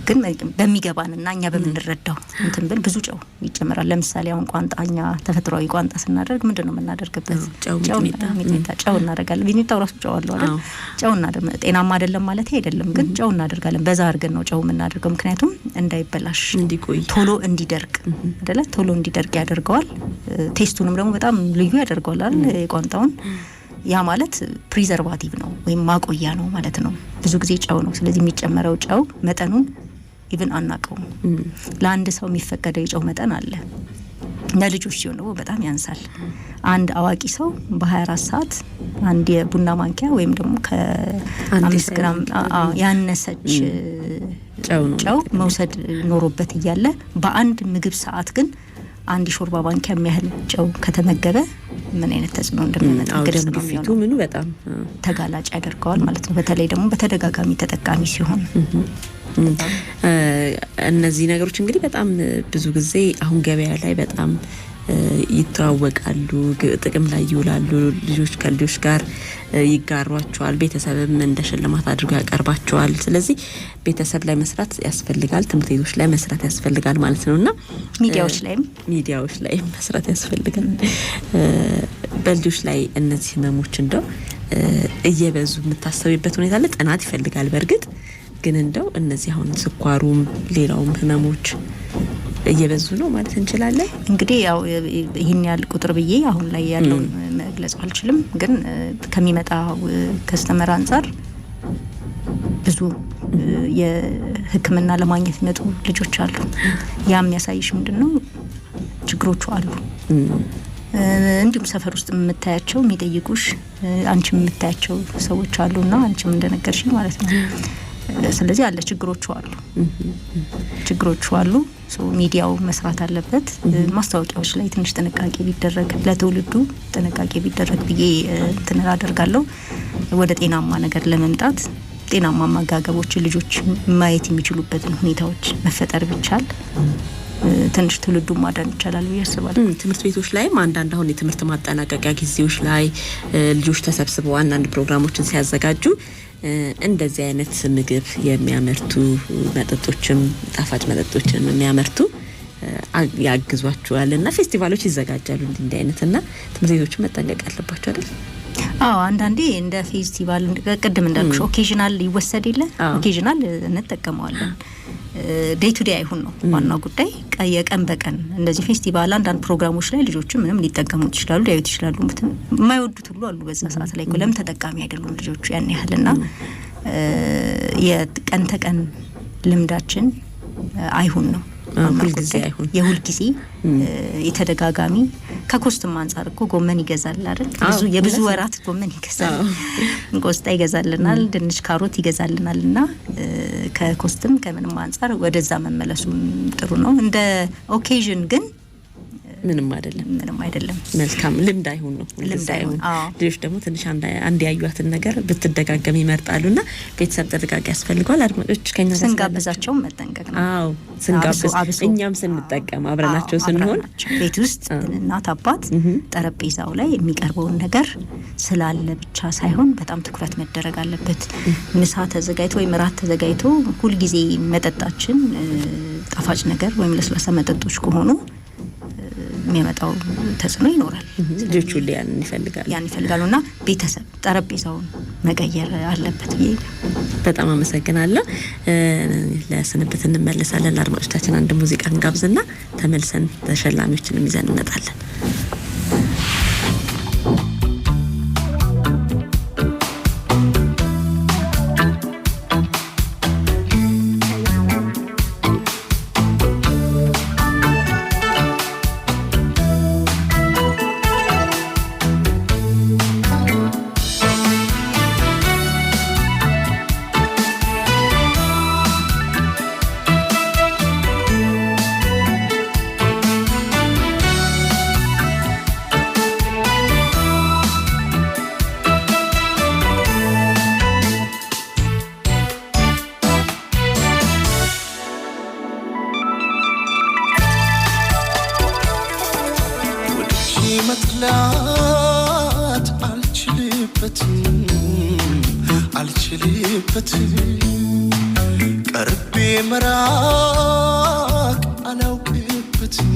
ግን በሚገባንና እኛ በመንረዳው እንትን ብል ብዙ ጨው ይጨምራል ለምሳሌ አሁን ቋንጣኛ ተፈጥሯዊ ቋንጣ ስናደርግ ምንድነው የምናደርግበት ጨው እናደርጋለን ቢኒታው ራሱ ጨው አለው አይደል ጨው እናደርግ ጤናማ አይደለም ማለት አይደለም ግን ጨው እናደርጋለን በዛ አድርገን ነው ጨው የምናደርገው ምክንያቱም እንዳይበላሽ እንዲቆይ ቶሎ እንዲደርቅ አይደለ ቶሎ እንዲደርቅ ያደርገዋል ቴስቱንም ደግሞ በጣም ልዩ ያደርገዋል አይደል የቋንጣውን ያ ማለት ፕሪዘርቫቲቭ ነው ወይም ማቆያ ነው ማለት ነው ብዙ ጊዜ ጨው ነው ስለዚህ የሚጨመረው ጨው መጠኑን ኢቭን አናቀው ለአንድ ሰው የሚፈቀደው የጨው መጠን አለ ለልጆች ሲሆን ነው በጣም ያንሳል። አንድ አዋቂ ሰው በ24 ሰዓት አንድ የቡና ማንኪያ ወይም ደግሞ ከ5 ግራም ያነሰች ጨው መውሰድ ኖሮበት እያለ በአንድ ምግብ ሰዓት ግን አንድ ሾርባ ማንኪያ የሚያህል ጨው ከተመገበ ምን አይነት ተጽዕኖ እንደሚመጣ ግፊቱ ምኑ በጣም ተጋላጭ ያደርገዋል ማለት ነው። በተለይ ደግሞ በተደጋጋሚ ተጠቃሚ ሲሆን እነዚህ ነገሮች እንግዲህ በጣም ብዙ ጊዜ አሁን ገበያ ላይ በጣም ይተዋወቃሉ፣ ጥቅም ላይ ይውላሉ። ልጆች ከልጆች ጋር ይጋሯቸዋል፣ ቤተሰብም እንደ ሽልማት አድርጎ ያቀርባቸዋል። ስለዚህ ቤተሰብ ላይ መስራት ያስፈልጋል፣ ትምህርት ቤቶች ላይ መስራት ያስፈልጋል ማለት ነውና ሚዲያዎች ላይ መስራት ያስፈልጋል። በልጆች ላይ እነዚህ ህመሞች እንደው እየበዙ የምታሰብበት ሁኔታ አለ። ጥናት ይፈልጋል በእርግጥ ግን እንደው እነዚህ አሁን ስኳሩም ሌላውም ህመሞች እየበዙ ነው ማለት እንችላለን። እንግዲህ ያው ይሄን ያህል ቁጥር ብዬ አሁን ላይ ያለውን መግለጽ አልችልም፣ ግን ከሚመጣው ከስተመር አንፃር ብዙ የህክምና ለማግኘት የሚመጡ ልጆች አሉ። ያ የሚያሳይሽ ምንድነው ችግሮቹ አሉ። እንዲሁም ሰፈር ውስጥ የምታያቸው የሚጠይቁሽ አንቺም የምታያቸው ሰዎች አሉና አንቺም እንደነገርሽ ማለት ነው። ስለዚህ አለ ችግሮቹ አሉ። ሚዲያው መስራት አለበት። ማስታወቂያዎች ላይ ትንሽ ጥንቃቄ ቢደረግ ለትውልዱ ጥንቃቄ ቢደረግ ብዬ እንትን አደርጋለሁ። ወደ ጤናማ ነገር ለመምጣት ጤናማ አመጋገቦች ልጆች ማየት የሚችሉበትን ሁኔታዎች መፈጠር ቢቻል ትንሽ ትውልዱን ማዳን ይቻላል ብዬ አስባለሁ። ትምህርት ቤቶች ላይም አንዳንድ አሁን የትምህርት ማጠናቀቂያ ጊዜዎች ላይ ልጆች ተሰብስበው አንዳንድ ፕሮግራሞችን ሲያዘጋጁ እንደዚህ አይነት ምግብ የሚያመርቱ መጠጦችም ጣፋጭ መጠጦችን የሚያመርቱ ያግዟቸዋልና ፌስቲቫሎች ይዘጋጃሉ እንዲህ አይነትና ትምህርት ቤቶች መጠንቀቅ አለባቸው አይደል? አንዳንዴ እንደ ፌስቲቫል ቅድም እንዳልኩሽ ኦኬዥናል ይወሰድ የለ ኦኬዥናል እንጠቀመዋለን። ዴይ ቱ ዴይ አይሁን ነው ዋናው ጉዳይ። የቀን በቀን እንደዚህ ፌስቲቫል አንዳንድ ፕሮግራሞች ላይ ልጆች ምንም ሊጠቀሙት ይችላሉ፣ ሊያዩት ይችላሉ። የማይወዱት ሁሉ አሉ በዛ ሰዓት ላይ ለምን ተጠቃሚ አይደሉም ልጆቹ ያን ያህልና የቀን ተቀን ልምዳችን አይሁን ነው የሁል ጊዜ የተደጋጋሚ ከኮስትም አንፃር እኮ ጎመን ይገዛል አይደል? የብዙ ወራት ጎመን ይገዛል፣ ቆስጣ ይገዛልናል፣ ድንች ካሮት ይገዛልናልና ከኮስትም ከምንም አንፃር ወደዛ መመለሱ ጥሩ ነው። እንደ ኦኬዥን ግን ምንም አይደለም። መልካም ልምድ አይሁን ነው። ልጆች ደግሞ ትንሽ አንድ ያዩዋትን ነገር ብትደጋገም ይመርጣሉና ቤተሰብ ጥንቃቄ ያስፈልጋል። አድማጮች ከኛ ጋር ስንጋብዛቸው መጠንቀቅ ነው። ስንጋብዝ እኛም ስንጠቀም አብረናቸው ስንሆን ቤት ውስጥ እናት አባት ጠረጴዛው ላይ የሚቀርበውን ነገር ስላለ ብቻ ሳይሆን በጣም ትኩረት መደረግ አለበት። ምሳ ተዘጋጅቶ ወይም ራት ተዘጋጅቶ ሁል ጊዜ መጠጣችን ጣፋጭ ነገር ወይም ለስላሳ መጠጦች ከሆኑ የሚያመጣው ተጽዕኖ ይኖራል። ልጆቹ ያን ይፈልጋሉና ቤተሰብ ጠረጴዛውን መቀየር አለበት። በጣም አመሰግናለሁ። ለስንብት እንመለሳለን። ለአድማጮቻችን አንድ ሙዚቃ እንጋብዝና ተመልሰን ተሸላሚዎችንም ይዘን እንመጣለን። መጥላት አልችልበትም ቀርቤ መራቅ አላውቅበትም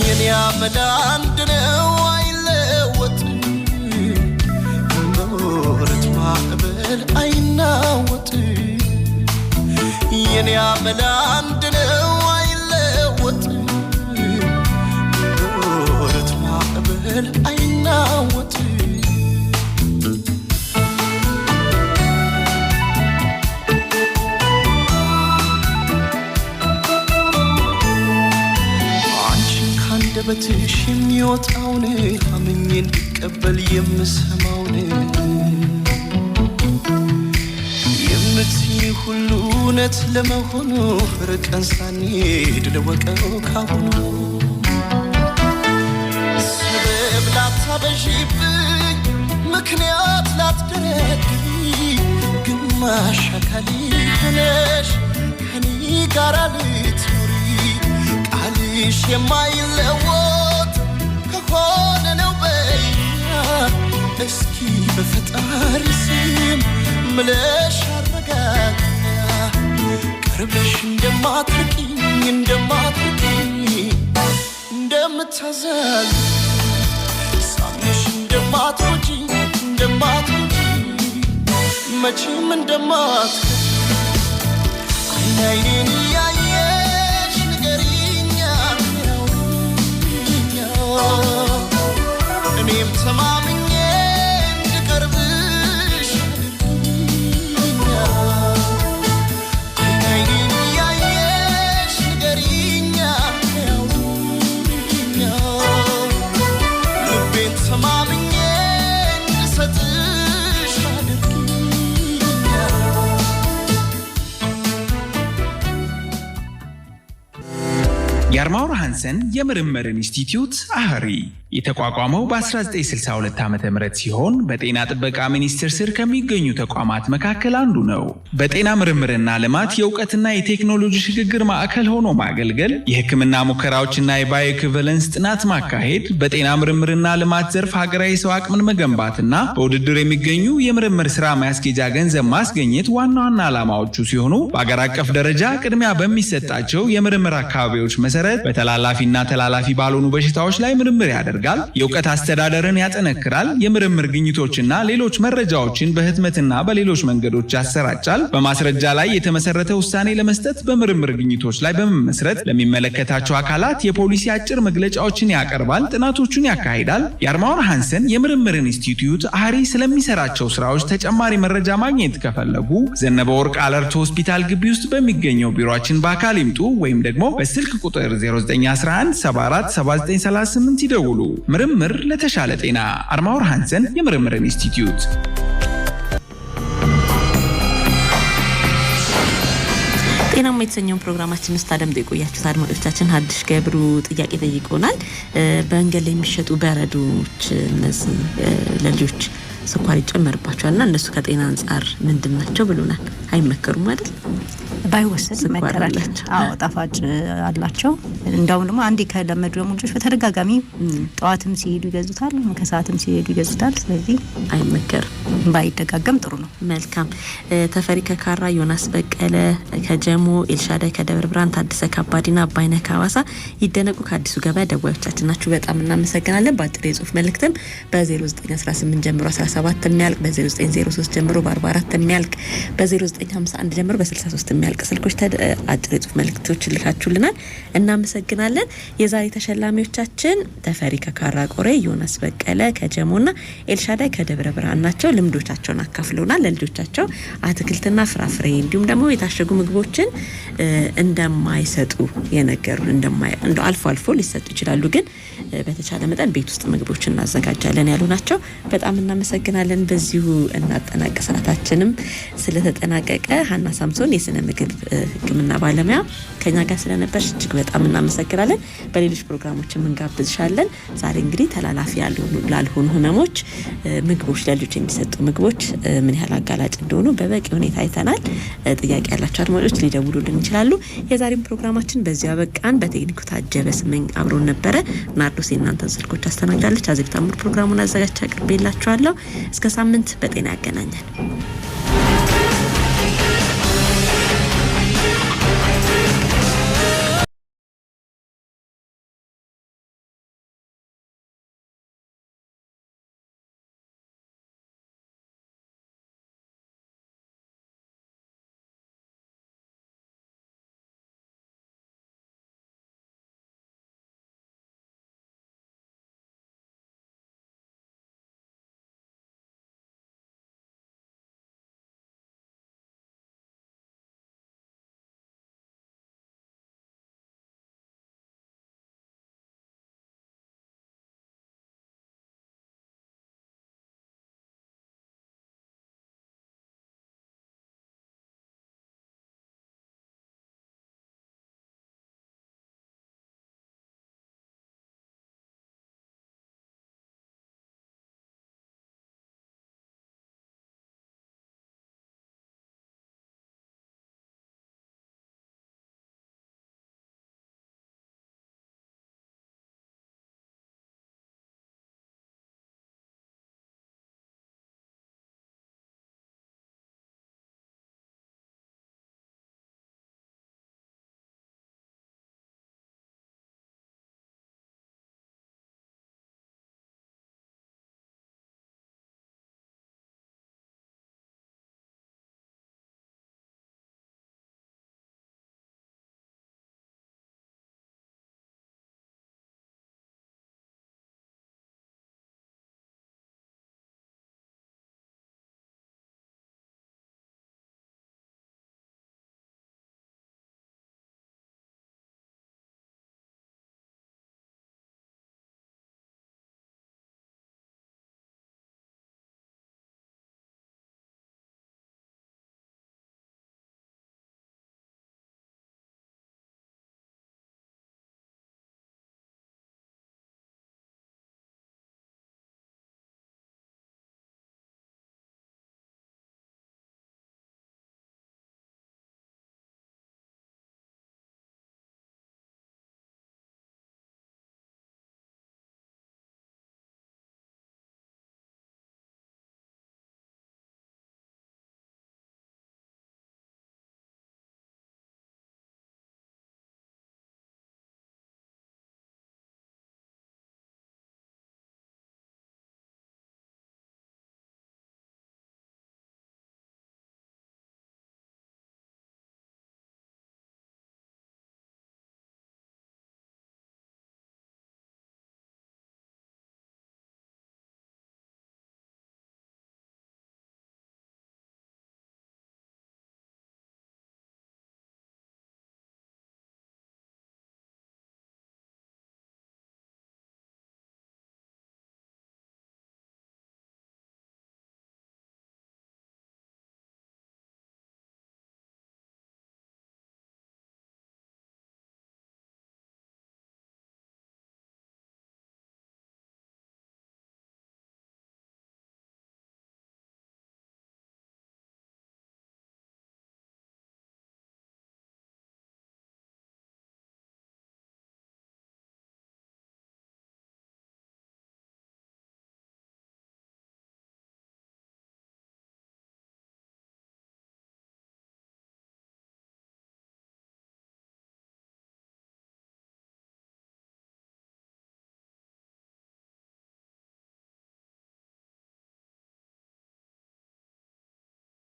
የኔ አመል አንድ ነው አይለወጥም በሞረት ማዕበል አይናወጥም የኔ አመል አንድ ነው አይናወጥ ከአንደበትሽ የሚወጣውን አምኜ እንድቀበል የምሰማውን የምትይ ሁሉ እውነት ለመሆኑ ርቀን ሳንሄድ ልወቀው ካሁኑ ሰበብ ላታበዢብኝ ምክንያት ላትደረድሪ ግማሽ አካሌ ሆነሽ ከኔ ጋር ልትኖሪ ቃልሽ የማይለወጥ ከሆነ ነው በይኛ እስኪ በፈጣሪ ስም ምለሽ አረጋግኛ ቀርበሽ እንደማትርቂኝ እንደምታዛል ሳምሽ እንደማትወጂኝ መቼም እንደማትከጂ አይኔን ያየሽ ንገሪኛ እኔም ተማምኜ እንድቀርብሽ አይኔን ያየሽ ንገሪኛ ልቤን ተማምኜ እንድሰጥሽ የአርማውር ሃንሰን የምርምር ኢንስቲትዩት አህሪ የተቋቋመው በ1962 ዓ.ም ሲሆን በጤና ጥበቃ ሚኒስቴር ስር ከሚገኙ ተቋማት መካከል አንዱ ነው። በጤና ምርምርና ልማት የእውቀትና የቴክኖሎጂ ሽግግር ማዕከል ሆኖ ማገልገል፣ የሕክምና ሙከራዎችና የባዮኢኩቫለንስ ጥናት ማካሄድ፣ በጤና ምርምርና ልማት ዘርፍ ሀገራዊ ሰው አቅምን መገንባትና በውድድር የሚገኙ የምርምር ስራ ማስኬጃ ገንዘብ ማስገኘት ዋና ዋና ዓላማዎቹ ሲሆኑ በአገር አቀፍ ደረጃ ቅድሚያ በሚሰጣቸው የምርምር አካባቢዎች መሰረት በተላላፊና ተላላፊ ባልሆኑ በሽታዎች ላይ ምርምር ያደርጋል። የእውቀት አስተዳደርን ያጠነክራል። የምርምር ግኝቶችና ሌሎች መረጃዎችን በህትመትና በሌሎች መንገዶች ያሰራጫል። በማስረጃ ላይ የተመሰረተ ውሳኔ ለመስጠት በምርምር ግኝቶች ላይ በመመስረት ለሚመለከታቸው አካላት የፖሊሲ አጭር መግለጫዎችን ያቀርባል፣ ጥናቶችን ያካሂዳል። የአርማውር ሃንሰን የምርምር ኢንስቲትዩት አህሪ ስለሚሰራቸው ስራዎች ተጨማሪ መረጃ ማግኘት ከፈለጉ ዘነበ ወርቅ አለርት ሆስፒታል ግቢ ውስጥ በሚገኘው ቢሮአችን በአካል ይምጡ ወይም ደግሞ በስልክ ቁጥር 0911 74 7938 ይደውሉ። ምርምር ለተሻለ ጤና። አርማውር ሃንሰን የምርምር ኢንስቲትዩት። ጤናማ የተሰኘውን ፕሮግራማችን ውስጥ አደምጠው የቆያችሁት አድማጮቻችን ሀዲሽ ገብሩ ጥያቄ ጠይቆናል። በእንገል ላይ የሚሸጡ በረዶች እነዚህ ለልጆች ስኳር ይጨመርባቸዋልና እነሱ ከጤና አንጻር ምንድናቸው ብሎናል። አይመከሩም አይደል? ባይወሰድ መከራል። አዎ ጣፋጭ አላቸው። እንደውም ደግሞ አንዴ ከለመዱ ልጆች በተደጋጋሚ ጧትም ሲሄዱ ይገዙታል፣ ከሰዓትም ሲሄዱ ይገዙታል። ስለዚህ አይመከርም፣ ባይደጋገም ጥሩ ነው። መልካም። ተፈሪ ከካራ፣ ዮናስ በቀለ ከጀሞ፣ ኤልሻዳይ ከደብረ ብርሃን፣ ታደሰ ካባዲና አባይነ ከሐዋሳ ይደነቁ ከአዲሱ ገበያ ደዋዮቻችን ናችሁ። በጣም እናመሰግናለን። በአጭር የጽሁፍ መልእክትም በ0918 ጀምሮ 17 የሚያልቅ በ0903 ጀምሮ በ44 የሚያልቅ በ0951 ጀምሮ በ63 የሚያልቅ ስልኮች አጭር የጽሁፍ መልእክቶች ልካችሁልናል። እናመሰግናለን። የዛሬ ተሸላሚዎቻችን ተፈሪ ከካራ ቆሬ፣ ዮናስ በቀለ ከጀሞና ኤልሻዳይ ከደብረ ብርሃን ናቸው። ልምዶቻቸውን አካፍለውናል። ለልጆቻቸው አትክልትና ፍራፍሬ እንዲሁም ደግሞ የታሸጉ ምግቦችን እንደማይሰጡ የነገሩን እንደው አልፎ አልፎ ሊሰጡ ይችላሉ፣ ግን በተቻለ መጠን ቤት ውስጥ ምግቦችን እናዘጋጃለን ያሉ ናቸው። በጣም እናመሰግናለን። በዚሁ እናጠናቀቅ። ሰዓታችንም ስለተጠናቀቀ ሀና ሳምሶን የስነ ምግብ ሕክምና ባለሙያ ከኛ ጋር ስለነበርሽ እጅግ በጣም እናመሰግናለን። በሌሎች ፕሮግራሞችም እንጋብዝሻለን። ዛሬ እንግዲህ ተላላፊ ላልሆኑ ህመሞች ምግቦች፣ ለልጆች የሚሰጡ ምግቦች ምን ያህል አጋላጭ እንደሆኑ በበቂ ሁኔታ አይተናል። ጥያቄ ያላቸው አድማጮች ሊደውሉልን ይችላሉ። የዛሬም ፕሮግራማችን በዚያ በቃን። በቴክኒኩ ታጀበ ስመኝ አብሮን ነበረ። ናርዶስ የእናንተን ስልኮች አስተናግዳለች። አዘግታሙር ፕሮግራሙን አዘጋጅታ አቅርቤላችኋለሁ። እስከ ሳምንት በጤና ያገናኛል።